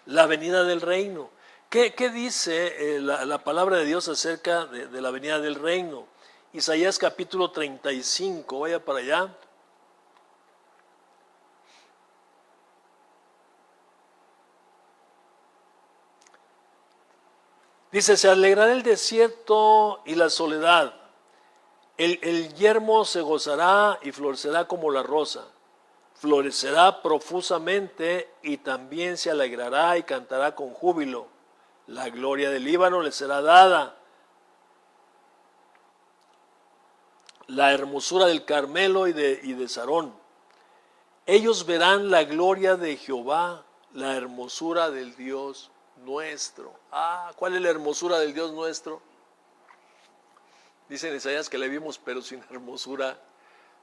la venida del reino. ¿Qué dice la palabra de Dios acerca de la venida del reino? Isaías capítulo 35, vaya para allá. Dice, se alegrará el desierto y la soledad. El yermo se gozará y florecerá como la rosa. Florecerá profusamente y también se alegrará y cantará con júbilo. La gloria del Líbano le será dada. La hermosura del Carmelo y de Sarón. Ellos verán la gloria de Jehová, la hermosura del Dios nuestro. ¿Cuál es la hermosura del Dios nuestro? Dice en Isaías que le vimos pero sin hermosura.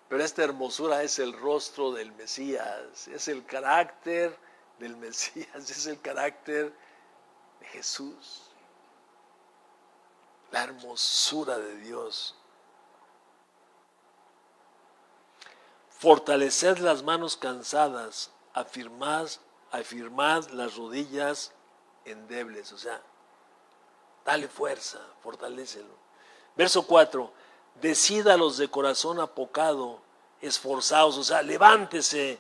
Pero esta hermosura es el rostro del Mesías, es el carácter del Mesías, es el carácter de Jesús. La hermosura de Dios. Fortaleced las manos cansadas, afirmad las rodillas endebles. O sea, dale fuerza, fortalécelo. Verso 4. Decid a los de corazón apocado, esforzados, o sea, levántese.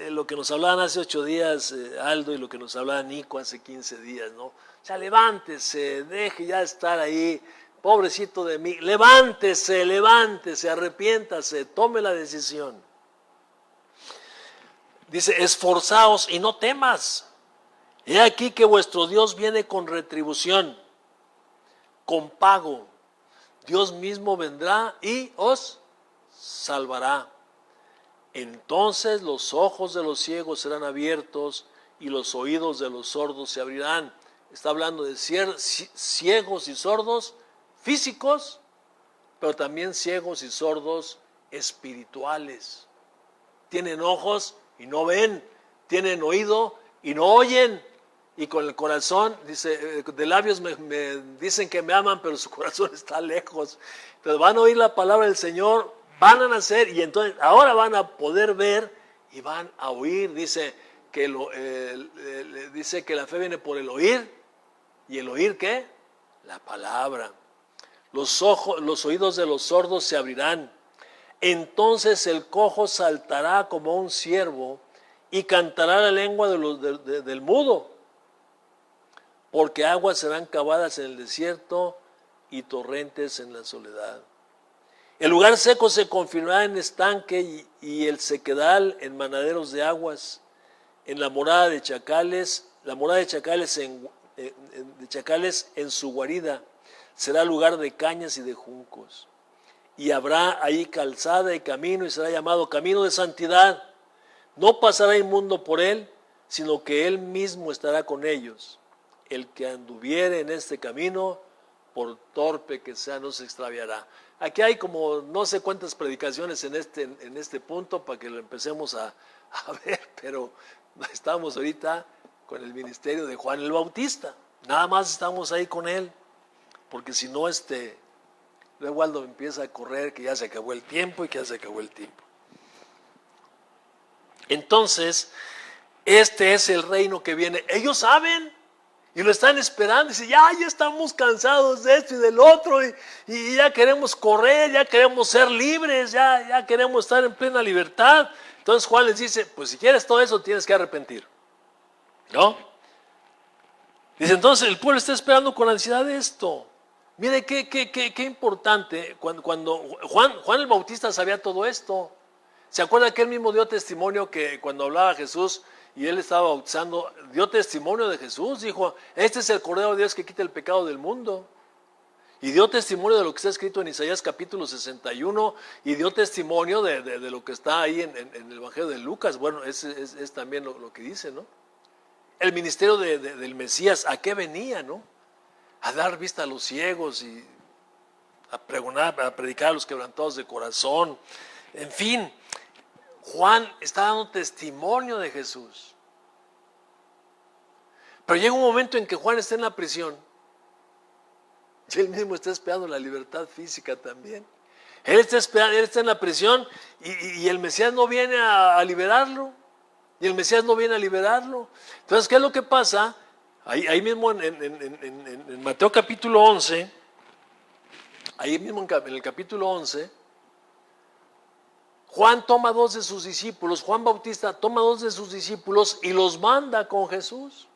Lo que nos hablaban hace 8 días Aldo y lo que nos hablaba Nico hace 15 días, ¿no? O sea, levántese, deje ya de estar ahí, pobrecito de mí, levántese, arrepiéntase, tome la decisión. Dice, esforzaos y no temas. He aquí que vuestro Dios viene con retribución, con pago. Dios mismo vendrá y os salvará. Entonces los ojos de los ciegos serán abiertos y los oídos de los sordos se abrirán. Está hablando de ciegos y sordos físicos, pero también ciegos y sordos espirituales. Tienen ojos y no ven, tienen oído y no oyen. Y con el corazón, dice, de labios me dicen que me aman, pero su corazón está lejos. Entonces van a oír la palabra del Señor, van a nacer y entonces ahora van a poder ver y van a oír. Dice que la fe viene por el oír. ¿Y el oír qué? La palabra. Los oídos de los sordos se abrirán. Entonces el cojo saltará como un ciervo y cantará la lengua del mudo. Porque aguas serán cavadas en el desierto y torrentes en la soledad. El lugar seco se confirmará en estanque y el sequedal en manaderos de aguas. En la morada de chacales, en su guarida será lugar de cañas y de juncos. Y habrá ahí calzada y camino y será llamado camino de santidad. No pasará inmundo por él, sino que él mismo estará con ellos. El que anduviere en este camino, por torpe que sea, no se extraviará. Aquí hay como no sé cuántas predicaciones en este punto para que lo empecemos a ver, pero estamos ahorita con el ministerio de Juan el Bautista. Nada más estamos ahí con él, porque si no, luego Aldo empieza a correr que ya se acabó el tiempo y que ya se acabó el tiempo. Entonces, este es el reino que viene. Ellos saben. Y lo están esperando, y dice, ya estamos cansados de esto y del otro, y ya queremos correr, ya queremos ser libres, ya queremos estar en plena libertad. Entonces Juan les dice, pues si quieres todo eso tienes que arrepentir, ¿no? Dice, entonces el pueblo está esperando con ansiedad esto. Mire qué importante, cuando Juan el Bautista sabía todo esto. ¿Se acuerda que él mismo dio testimonio que cuando hablaba Jesús y él estaba bautizando, dio testimonio de Jesús? Dijo, este es el Cordero de Dios que quita el pecado del mundo. Y dio testimonio de lo que está escrito en Isaías capítulo 61 y dio testimonio de lo que está ahí en el Evangelio de Lucas. Bueno, es también lo que dice, ¿no? El ministerio del Mesías, ¿a qué venía, no? A dar vista a los ciegos y a predicar a los quebrantados de corazón. En fin, Juan está dando testimonio de Jesús. Pero llega un momento en que Juan está en la prisión y él mismo está esperando la libertad física también. Él está en la prisión y el Mesías no viene a liberarlo. Entonces, ¿qué es lo que pasa? Ahí mismo en Mateo capítulo 11, ahí mismo en el capítulo 11, Juan toma dos de sus discípulos, Juan Bautista toma dos de sus discípulos y los manda con Jesús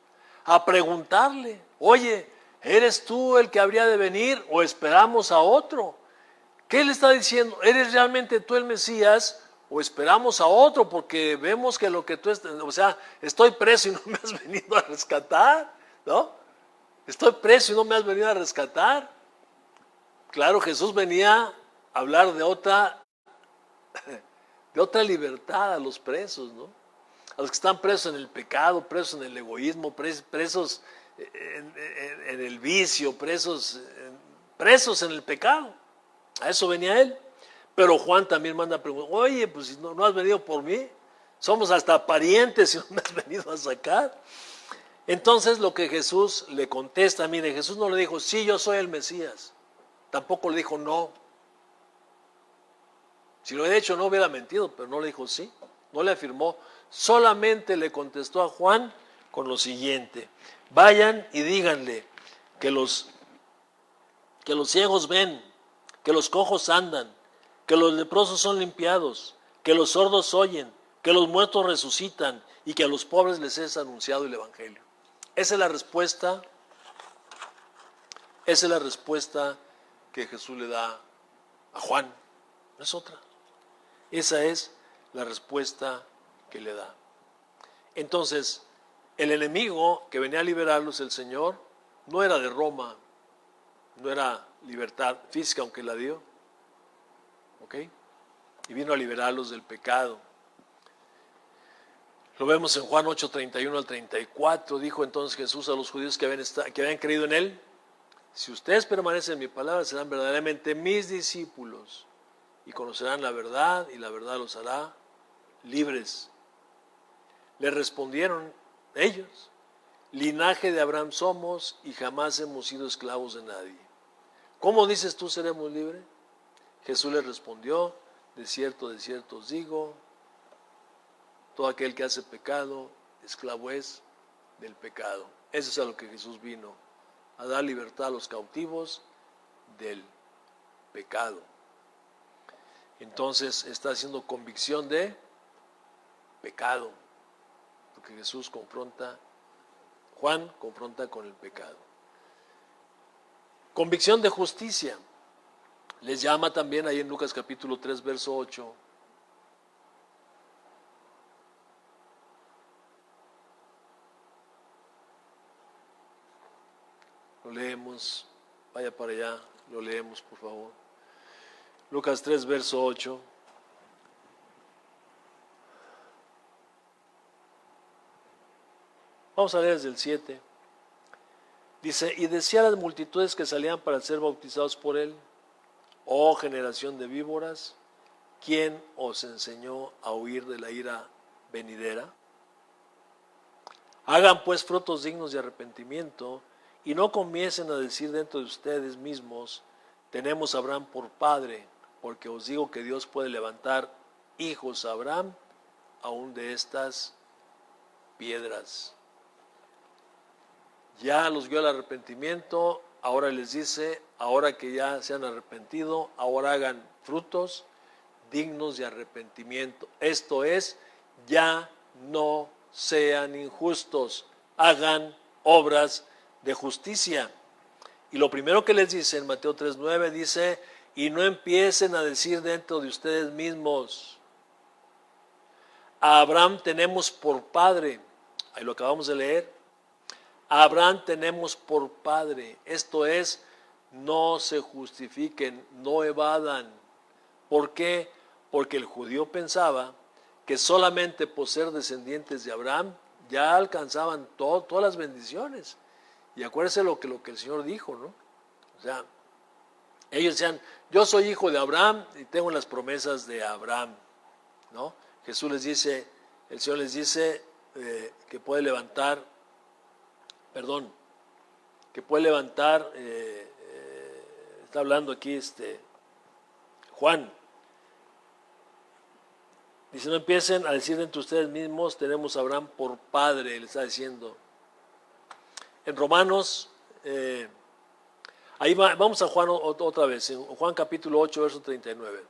a preguntarle, oye, ¿eres tú el que habría de venir o esperamos a otro? ¿Qué le está diciendo? ¿Eres realmente tú el Mesías o esperamos a otro? Porque vemos que lo que tú estás, o sea, estoy preso y no me has venido a rescatar, ¿no? Estoy preso y no me has venido a rescatar. Claro, Jesús venía a hablar de otra libertad a los presos, ¿no? A los que están presos en el pecado, presos en el egoísmo, presos en el vicio, presos en el pecado. A eso venía él. Pero Juan también manda a preguntar, oye, pues si no has venido por mí, somos hasta parientes y no me has venido a sacar. Entonces lo que Jesús le contesta, mire, Jesús no le dijo, sí, yo soy el Mesías. Tampoco le dijo no. Si lo hubiera hecho no hubiera mentido, pero no le dijo sí. No le afirmó. Solamente le contestó a Juan con lo siguiente. Vayan y díganle que los ciegos ven, que los cojos andan, que los leprosos son limpiados, que los sordos oyen, que los muertos resucitan y que a los pobres les es anunciado el Evangelio. Esa es la respuesta que Jesús le da a Juan. No es otra. Esa es la respuesta que le da. Entonces, el enemigo que venía a liberarlos, el Señor, no era de Roma, no era libertad física, aunque la dio, ¿ok? Y vino a liberarlos del pecado. Lo vemos en Juan 8, 31 al 34, dijo entonces Jesús a los judíos que habían creído en él, si ustedes permanecen en mi palabra, serán verdaderamente mis discípulos y conocerán la verdad y la verdad los hará libres. Le respondieron ellos, linaje de Abraham somos y jamás hemos sido esclavos de nadie. ¿Cómo dices tú seremos libres? Jesús les respondió, de cierto os digo, todo aquel que hace pecado, esclavo es del pecado. Eso es a lo que Jesús vino, a dar libertad a los cautivos del pecado. Entonces está haciendo convicción de pecado, porque Jesús Juan confronta con el pecado. Convicción de justicia. Les llama también ahí en Lucas capítulo 3, verso 8. Lo leemos, vaya para allá, lo leemos por favor. Lucas 3, verso 8. Vamos a leer desde el 7. Dice, y decía a las multitudes que salían para ser bautizados por él, oh generación de víboras, ¿quién os enseñó a huir de la ira venidera? Hagan pues frutos dignos de arrepentimiento y no comiencen a decir dentro de ustedes mismos, tenemos a Abraham por padre, porque os digo que Dios puede levantar hijos a Abraham aún de estas piedras. Ya los guió al arrepentimiento, ahora les dice, ahora que ya se han arrepentido, ahora hagan frutos dignos de arrepentimiento. Esto es, ya no sean injustos, hagan obras de justicia. Y lo primero que les dice en Mateo 3:9 dice, y no empiecen a decir dentro de ustedes mismos, a Abraham tenemos por padre. Ahí lo acabamos de leer. A Abraham tenemos por padre. Esto es, no se justifiquen, no evadan. ¿Por qué? Porque el judío pensaba que solamente por ser descendientes de Abraham ya alcanzaban todas las bendiciones. Y acuérdense lo que el Señor dijo, ¿no? O sea, ellos decían, yo soy hijo de Abraham y tengo las promesas de Abraham, ¿no? Jesús les dice, el Señor les dice que puede levantar, está hablando aquí Juan. Dice, no empiecen a decir entre ustedes mismos, tenemos a Abraham por padre, le está diciendo. En Romanos, vamos a Juan otra vez, en Juan capítulo 8, verso 39.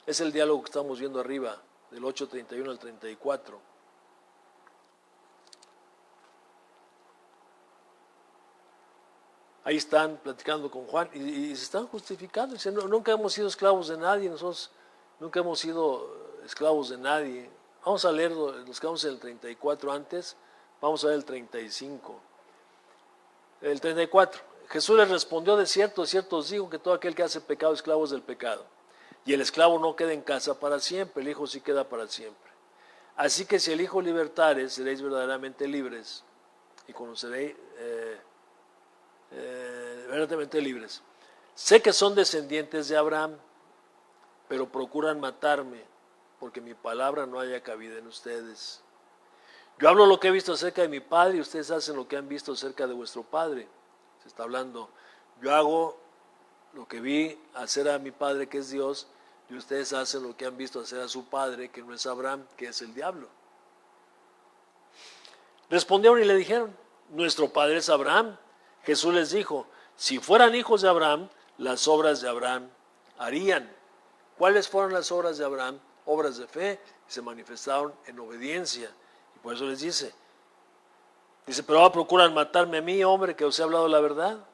Es el diálogo que estamos viendo arriba, del 8:31 al 34. Ahí están platicando con Juan y se están justificando. Dicen, nunca hemos sido esclavos de nadie, nosotros nunca hemos sido esclavos de nadie. Vamos a leer, nos quedamos en el 34 antes, vamos a ver el 35. El 34, Jesús les respondió, de cierto os digo que todo aquel que hace pecado, esclavo es del pecado. Y el esclavo no queda en casa para siempre, el Hijo sí queda para siempre. Así que si el Hijo libertare, seréis verdaderamente libres y conoceréis verdaderamente libres. Sé que son descendientes de Abraham, pero procuran matarme, porque mi palabra no haya cabida en ustedes. Yo hablo lo que he visto acerca de mi Padre y ustedes hacen lo que han visto acerca de vuestro Padre. Se está hablando, yo hago lo que vi hacer a mi Padre, que es Dios, y ustedes hacen lo que han visto hacer a su padre, que no es Abraham, que es el diablo. Respondieron y le dijeron, nuestro padre es Abraham. Jesús les dijo, si fueran hijos de Abraham, las obras de Abraham harían. ¿Cuáles fueron las obras de Abraham? Obras de fe, y se manifestaron en obediencia. Y por eso les dice, pero ahora procuran matarme a mí, hombre, que os he hablado la verdad,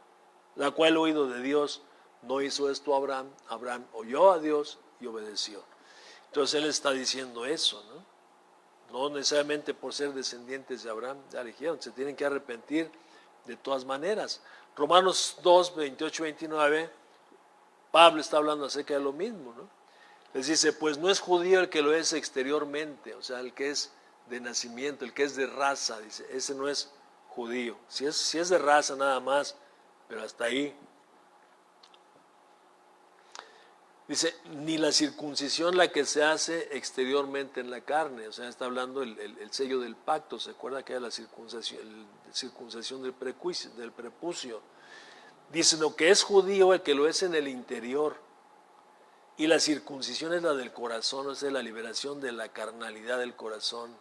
la cual he oído de Dios. No hizo esto Abraham, Abraham oyó a Dios y obedeció. Entonces él está diciendo eso, no necesariamente por ser descendientes de Abraham, ya dijeron, se tienen que arrepentir de todas maneras. Romanos 2, 28, 29, Pablo está hablando acerca de lo mismo, Les dice, pues no es judío el que lo es exteriormente, o sea, el que es de nacimiento, el que es de raza, dice, ese no es judío. Si es de raza nada más, pero hasta ahí. Dice, ni la circuncisión la que se hace exteriormente en la carne, o sea, está hablando el sello del pacto, ¿se acuerda que era la circuncisión del prepucio? Dice, no, que es judío el que lo es en el interior, y la circuncisión es la del corazón, o sea, la liberación de la carnalidad del corazón.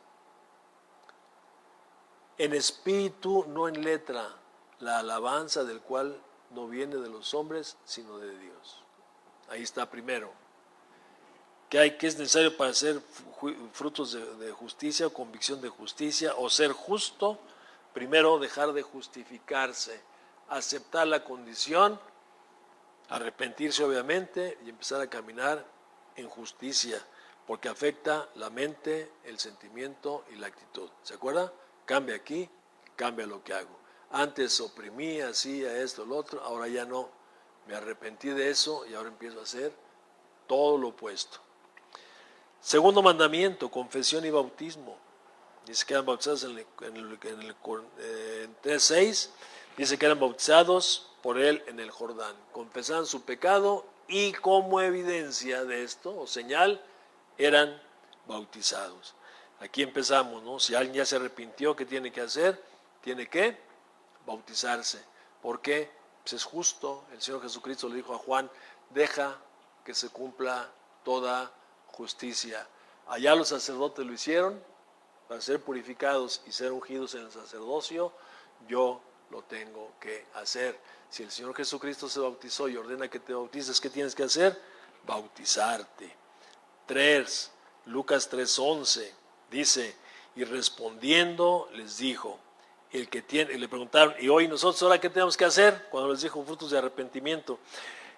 En espíritu, no en letra, la alabanza del cual no viene de los hombres, sino de Dios. Ahí está primero. ¿Qué es necesario para hacer frutos de justicia o convicción de justicia o ser justo? Primero, dejar de justificarse, aceptar la condición, arrepentirse obviamente y empezar a caminar en justicia, porque afecta la mente, el sentimiento y la actitud. ¿Se acuerda? Cambia aquí, cambia lo que hago. Antes oprimía, hacía esto, lo otro, ahora ya no. Me arrepentí de eso y ahora empiezo a hacer todo lo opuesto. Segundo mandamiento, confesión y bautismo. Dice que eran bautizados en 3:6, dice que eran bautizados por él en el Jordán. Confesaban su pecado y como evidencia de esto, o señal, eran bautizados. Aquí empezamos, Si alguien ya se arrepintió, ¿qué tiene que hacer? Tiene que bautizarse. ¿Por qué? Pues es justo. El Señor Jesucristo le dijo a Juan, deja que se cumpla toda justicia. Allá los sacerdotes lo hicieron para ser purificados y ser ungidos en el sacerdocio. Yo lo tengo que hacer. Si el Señor Jesucristo se bautizó y ordena que te bautices, ¿qué tienes que hacer? Bautizarte. 3, Lucas 3:11 dice, y respondiendo les dijo, el que tiene, y le preguntaron, y hoy nosotros ahora qué tenemos que hacer, cuando les dijo frutos de arrepentimiento,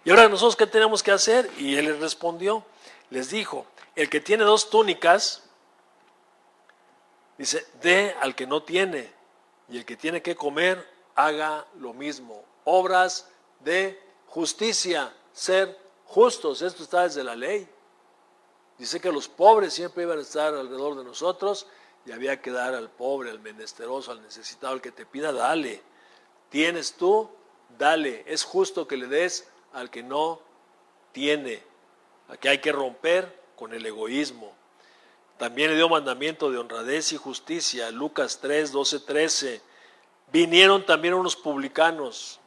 y ahora nosotros qué tenemos que hacer, y él les respondió, les dijo, el que tiene 2 túnicas, dice, dé al que no tiene, y el que tiene que comer, haga lo mismo. Obras de justicia, ser justos, esto está desde la ley. Dice que los pobres siempre iban a estar alrededor de nosotros, y había que dar al pobre, al menesteroso, al necesitado, al que te pida, dale. Tienes tú, dale. Es justo que le des al que no tiene. Aquí hay que romper con el egoísmo. También le dio mandamiento de honradez y justicia. Lucas 3, 12, 13. Vinieron también unos publicanos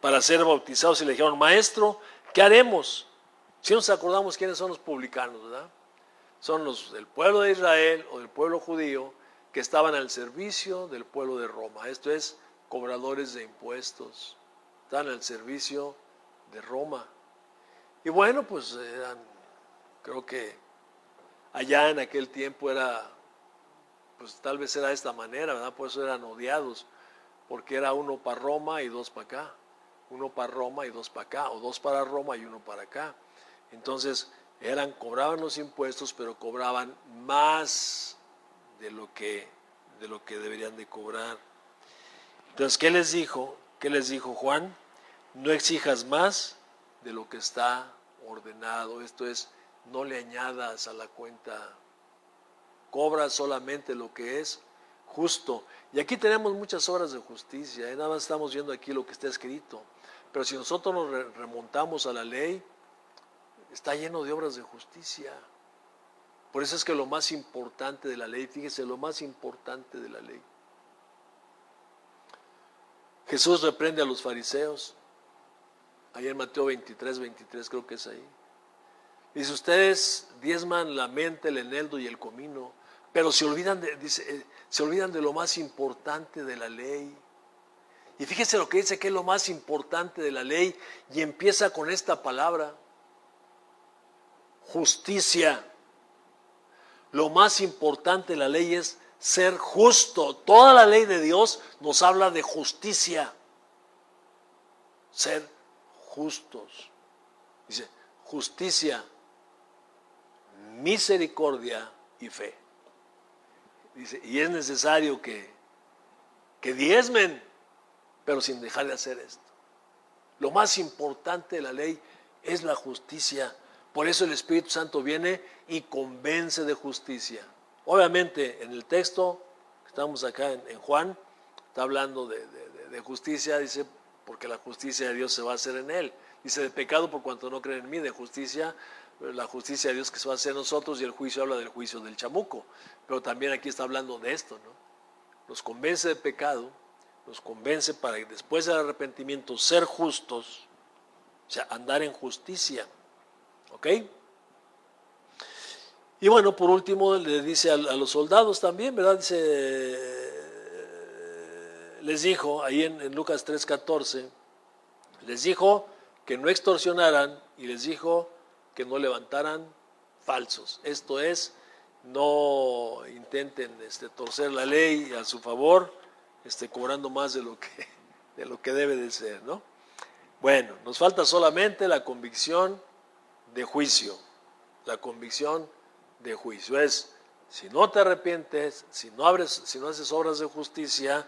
para ser bautizados y le dijeron, maestro, ¿qué haremos? Si nos acordamos quiénes son los publicanos, ¿verdad? Son los del pueblo de Israel o del pueblo judío que estaban al servicio del pueblo de Roma. Esto es, cobradores de impuestos. Estaban al servicio de Roma. Y bueno, pues creo que allá en aquel tiempo pues tal vez era de esta manera, ¿verdad? Por eso eran odiados, porque era uno para Roma y dos para acá. Uno para Roma y dos para acá, o dos para Roma y uno para acá. Entonces, cobraban los impuestos, pero cobraban más de lo que deberían de cobrar. Entonces, ¿qué les dijo? ¿Qué les dijo Juan? No exijas más de lo que está ordenado. Esto es, no le añadas a la cuenta. Cobra solamente lo que es justo. Y aquí tenemos muchas obras de justicia. Nada más estamos viendo aquí lo que está escrito. Pero si nosotros nos remontamos a la ley, está lleno de obras de justicia. Por eso es que lo más importante de la ley, fíjese, lo más importante de la ley. Jesús reprende a los fariseos. Ahí en Mateo 23, creo que es ahí. Dice, ustedes diezman la mente, el eneldo y el comino, pero se olvidan de lo más importante de la ley. Y fíjese lo que dice que es lo más importante de la ley, y empieza con esta palabra: justicia. Lo más importante de la ley es ser justo. Toda la ley de Dios nos habla de justicia. Ser justos. Dice, justicia, misericordia y fe. Dice, y es necesario que diezmen, pero sin dejar de hacer esto. Lo más importante de la ley es la justicia. Por eso el Espíritu Santo viene y convence de justicia. Obviamente en el texto que estamos acá en Juan, está hablando de justicia, dice, porque la justicia de Dios se va a hacer en él. Dice, de pecado por cuanto no creen en mí, de justicia, la justicia de Dios que se va a hacer en nosotros, y el juicio habla del juicio del chamuco. Pero también aquí está hablando de esto, ¿no? Nos convence de pecado, nos convence para después del arrepentimiento ser justos, o sea, andar en justicia. ¿Ok? Y bueno, por último le dice a los soldados también, ¿verdad? Dice, les dijo, ahí en Lucas 3:14, les dijo que no extorsionaran y les dijo que no levantaran falsos. Esto es, no intenten torcer la ley a su favor, cobrando más de lo que debe de ser, ¿no? Bueno, nos falta solamente la convicción de juicio. La convicción de juicio es, si no te arrepientes, si no haces obras de justicia,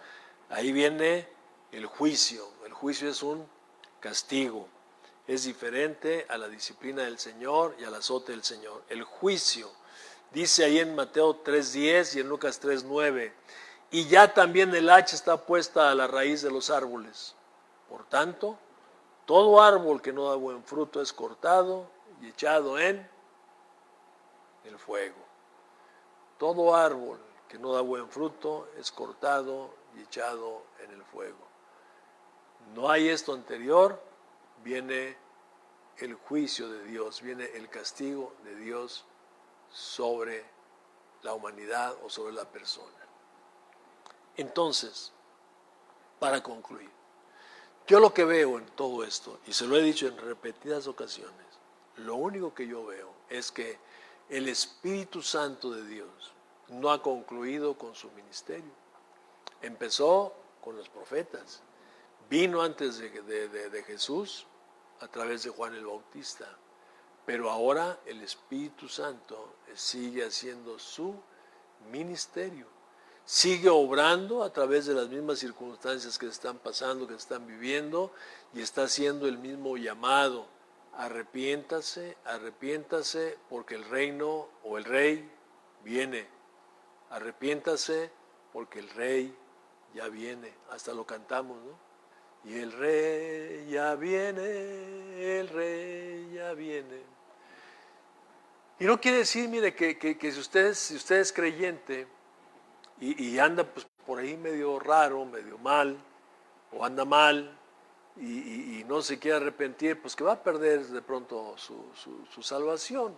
ahí viene el juicio. El juicio es un castigo. Es diferente a la disciplina del Señor y al azote del Señor. El juicio, dice ahí en Mateo 3:10 y en Lucas 3:9, y ya también el hacha está puesta a la raíz de los árboles. Por tanto, todo árbol que no da buen fruto es cortado y echado en el fuego. Todo árbol que no da buen fruto es cortado y echado en el fuego. No hay esto anterior, viene el juicio de Dios, viene el castigo de Dios sobre la humanidad o sobre la persona. Entonces, para concluir, yo lo que veo en todo esto, y se lo he dicho en repetidas ocasiones, lo único que yo veo es que el Espíritu Santo de Dios no ha concluido con su ministerio. Empezó con los profetas, vino antes de Jesús a través de Juan el Bautista, pero ahora el Espíritu Santo sigue haciendo su ministerio, sigue obrando a través de las mismas circunstancias que están pasando, que están viviendo, y está haciendo el mismo llamado: arrepiéntase, arrepiéntase, porque el reino o el rey viene. Arrepiéntase, porque el rey ya viene. Hasta lo cantamos, ¿no? Y el rey ya viene, el rey ya viene. Y no quiere decir, mire, que si usted es creyente y anda pues por ahí medio raro, medio mal, o anda mal, y no se quiere arrepentir, pues que va a perder de pronto su salvación.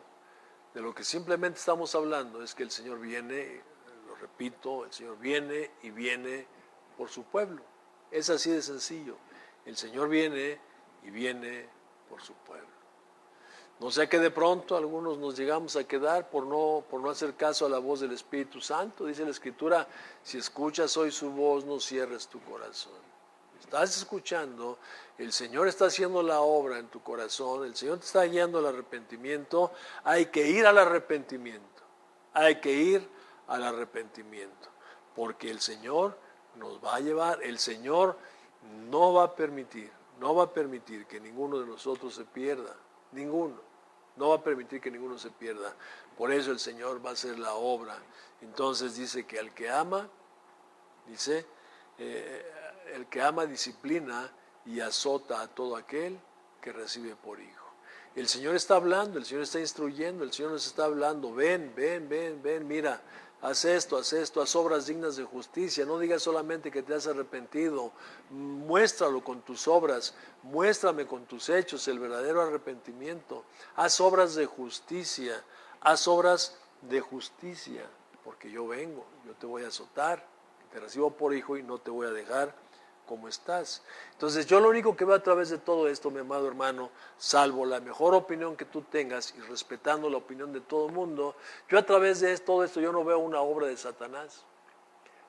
De lo que simplemente estamos hablando es que el Señor viene, lo Repito, el Señor viene y viene por su pueblo. Es así de sencillo. El Señor viene y viene por su pueblo. No sea que de pronto algunos nos llegamos a quedar por no hacer caso a la voz del Espíritu Santo. Dice la Escritura, si escuchas hoy su voz, no cierres tu corazón. Estás escuchando, el Señor está haciendo la obra en tu corazón, el Señor te está guiando al arrepentimiento. Hay que ir al arrepentimiento. Hay que ir al arrepentimiento. Porque el Señor nos va a llevar, el Señor no va a permitir que ninguno de nosotros se pierda, ninguno, no va a permitir que ninguno se pierda. Por eso el Señor va a hacer la obra. Entonces dice que al que ama, el que ama disciplina y azota a todo aquel que recibe por hijo. El Señor está hablando, el Señor está instruyendo, el Señor nos está hablando, ven, mira, haz esto, haz obras dignas de justicia. No digas solamente que te has arrepentido, muéstralo con tus obras, muéstrame con tus hechos el verdadero arrepentimiento. Haz obras de justicia, porque yo vengo, yo te voy a azotar, te recibo por hijo y no te voy a dejar como estás. Entonces yo lo único que veo a través de todo esto, mi amado hermano, salvo la mejor opinión que tú tengas y respetando la opinión de todo el mundo, yo a través de todo esto yo no veo una obra de Satanás.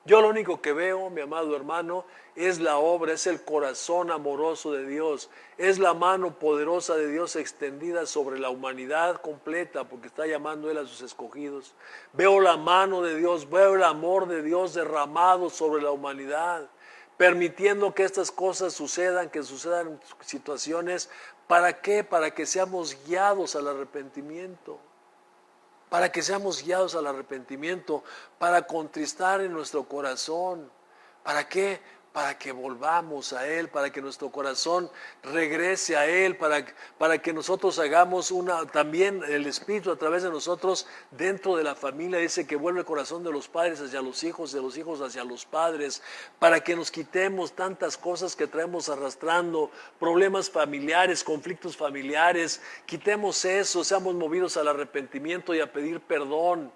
Yo lo único que veo, mi amado hermano, es la obra, es el corazón amoroso de Dios, es la mano poderosa de Dios extendida sobre la humanidad completa, porque está llamando Él a sus escogidos. Veo la mano de Dios, veo el amor de Dios derramado sobre la humanidad, permitiendo que estas cosas sucedan, que sucedan situaciones. ¿Para qué? Para que seamos guiados al arrepentimiento. Para que seamos guiados al arrepentimiento, para contristar en nuestro corazón. ¿Para qué? Para que volvamos a Él, para que nuestro corazón regrese a Él, para que nosotros hagamos también el Espíritu a través de nosotros dentro de la familia. Dice que vuelve el corazón de los padres hacia los hijos, de los hijos hacia los padres, para que nos quitemos tantas cosas que traemos arrastrando, problemas familiares, conflictos familiares. Quitemos eso, seamos movidos al arrepentimiento y a pedir perdón,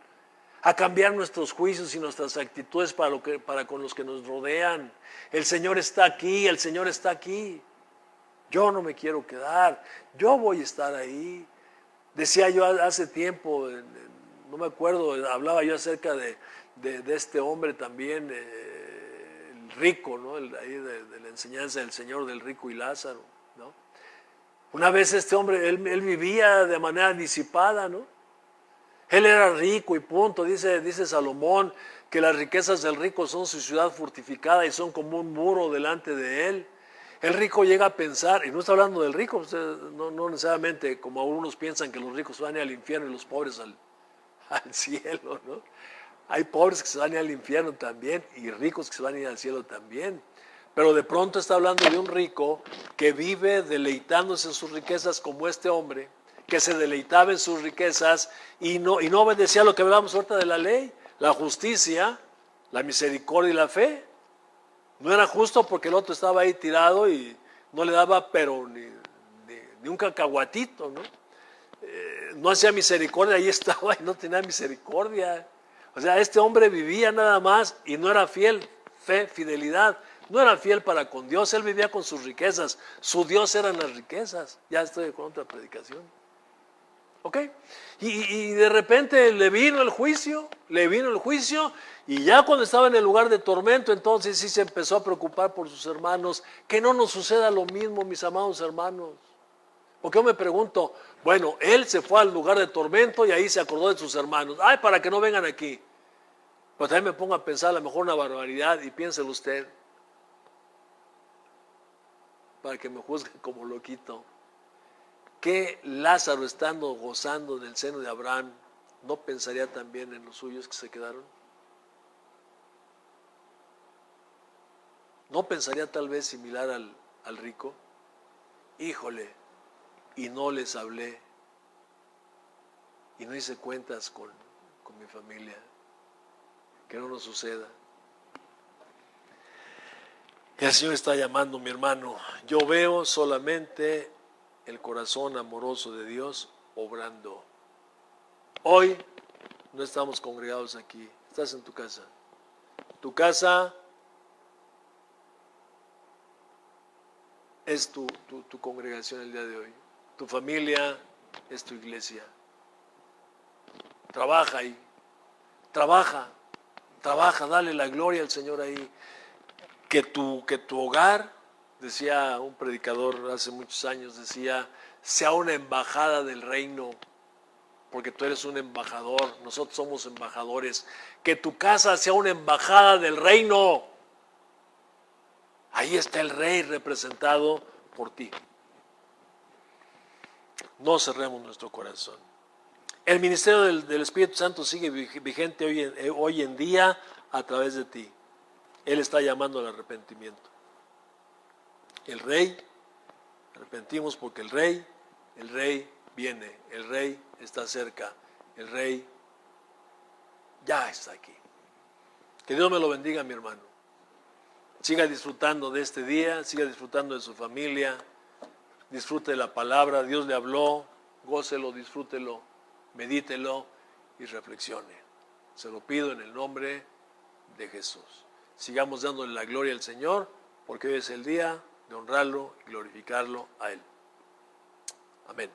a cambiar nuestros juicios y nuestras actitudes para con los que nos rodean. El Señor está aquí, el Señor está aquí. Yo no me quiero quedar, yo voy a estar ahí. Decía yo hace tiempo, no me acuerdo, hablaba yo acerca de este hombre también, el rico, ¿no? Ahí de la enseñanza del Señor del rico y Lázaro, ¿no? Una vez este hombre, él vivía de manera disipada, ¿no? Él era rico y punto. Dice Salomón que las riquezas del rico son su ciudad fortificada y son como un muro delante de él. El rico llega a pensar, y no está hablando del rico, no necesariamente como algunos piensan que los ricos van al infierno y los pobres al cielo, ¿no? Hay pobres que se van a ir al infierno también y ricos que se van a ir al cielo también. Pero de pronto está hablando de un rico que vive deleitándose en sus riquezas como este hombre, que se deleitaba en sus riquezas y no obedecía a lo que hablamos ahorita de la ley, la justicia, la misericordia y la fe. No era justo porque el otro estaba ahí tirado y no le daba pero ni un cacahuatito, ¿no? No hacía misericordia, ahí estaba y no tenía misericordia. O sea, este hombre vivía nada más y no era fiel, fidelidad. No era fiel para con Dios, él vivía con sus riquezas. Su Dios eran las riquezas. Ya estoy con otra predicación. ¿Ok? Y de repente le vino el juicio, y ya cuando estaba en el lugar de tormento, entonces sí se empezó a preocupar por sus hermanos. Que no nos suceda lo mismo, mis amados hermanos. Porque yo me pregunto, bueno, él se fue al lugar de tormento y ahí se acordó de sus hermanos. Ay, para que no vengan aquí. Pero también me pongo a pensar a lo mejor una barbaridad y piénselo usted. Para que me juzgue como loquito. Que Lázaro, estando gozando en el seno de Abraham, ¿no pensaría también en los suyos que se quedaron? ¿No pensaría tal vez similar al rico? Híjole, y no les hablé, y no hice cuentas con mi familia, que no nos suceda. El Señor está llamando, mi hermano. Yo veo solamente el corazón amoroso de Dios obrando. Hoy no estamos congregados aquí Estás en tu casa. Tu casa es tu congregación el día de hoy. Tu familia es tu iglesia. Trabaja ahí. Trabaja, dale la gloria al Señor ahí. Que tu hogar, decía un predicador hace muchos años, decía, sea una embajada del reino, porque tú eres un embajador, nosotros somos embajadores. Que tu casa sea una embajada del reino. Ahí está el Rey representado por ti. No cerremos nuestro corazón. El ministerio del Espíritu Santo sigue vigente hoy en día a través de ti. Él está llamando al arrepentimiento. El Rey, arrepentimos porque el Rey viene, el Rey está cerca, el Rey ya está aquí. Que Dios me lo bendiga, mi hermano. Siga disfrutando de este día, siga disfrutando de su familia, disfrute de la palabra, Dios le habló, gócelo, disfrútelo, medítelo y reflexione. Se lo pido en el nombre de Jesús. Sigamos dándole la gloria al Señor, porque hoy es el día de honrarlo y glorificarlo a Él. Amén.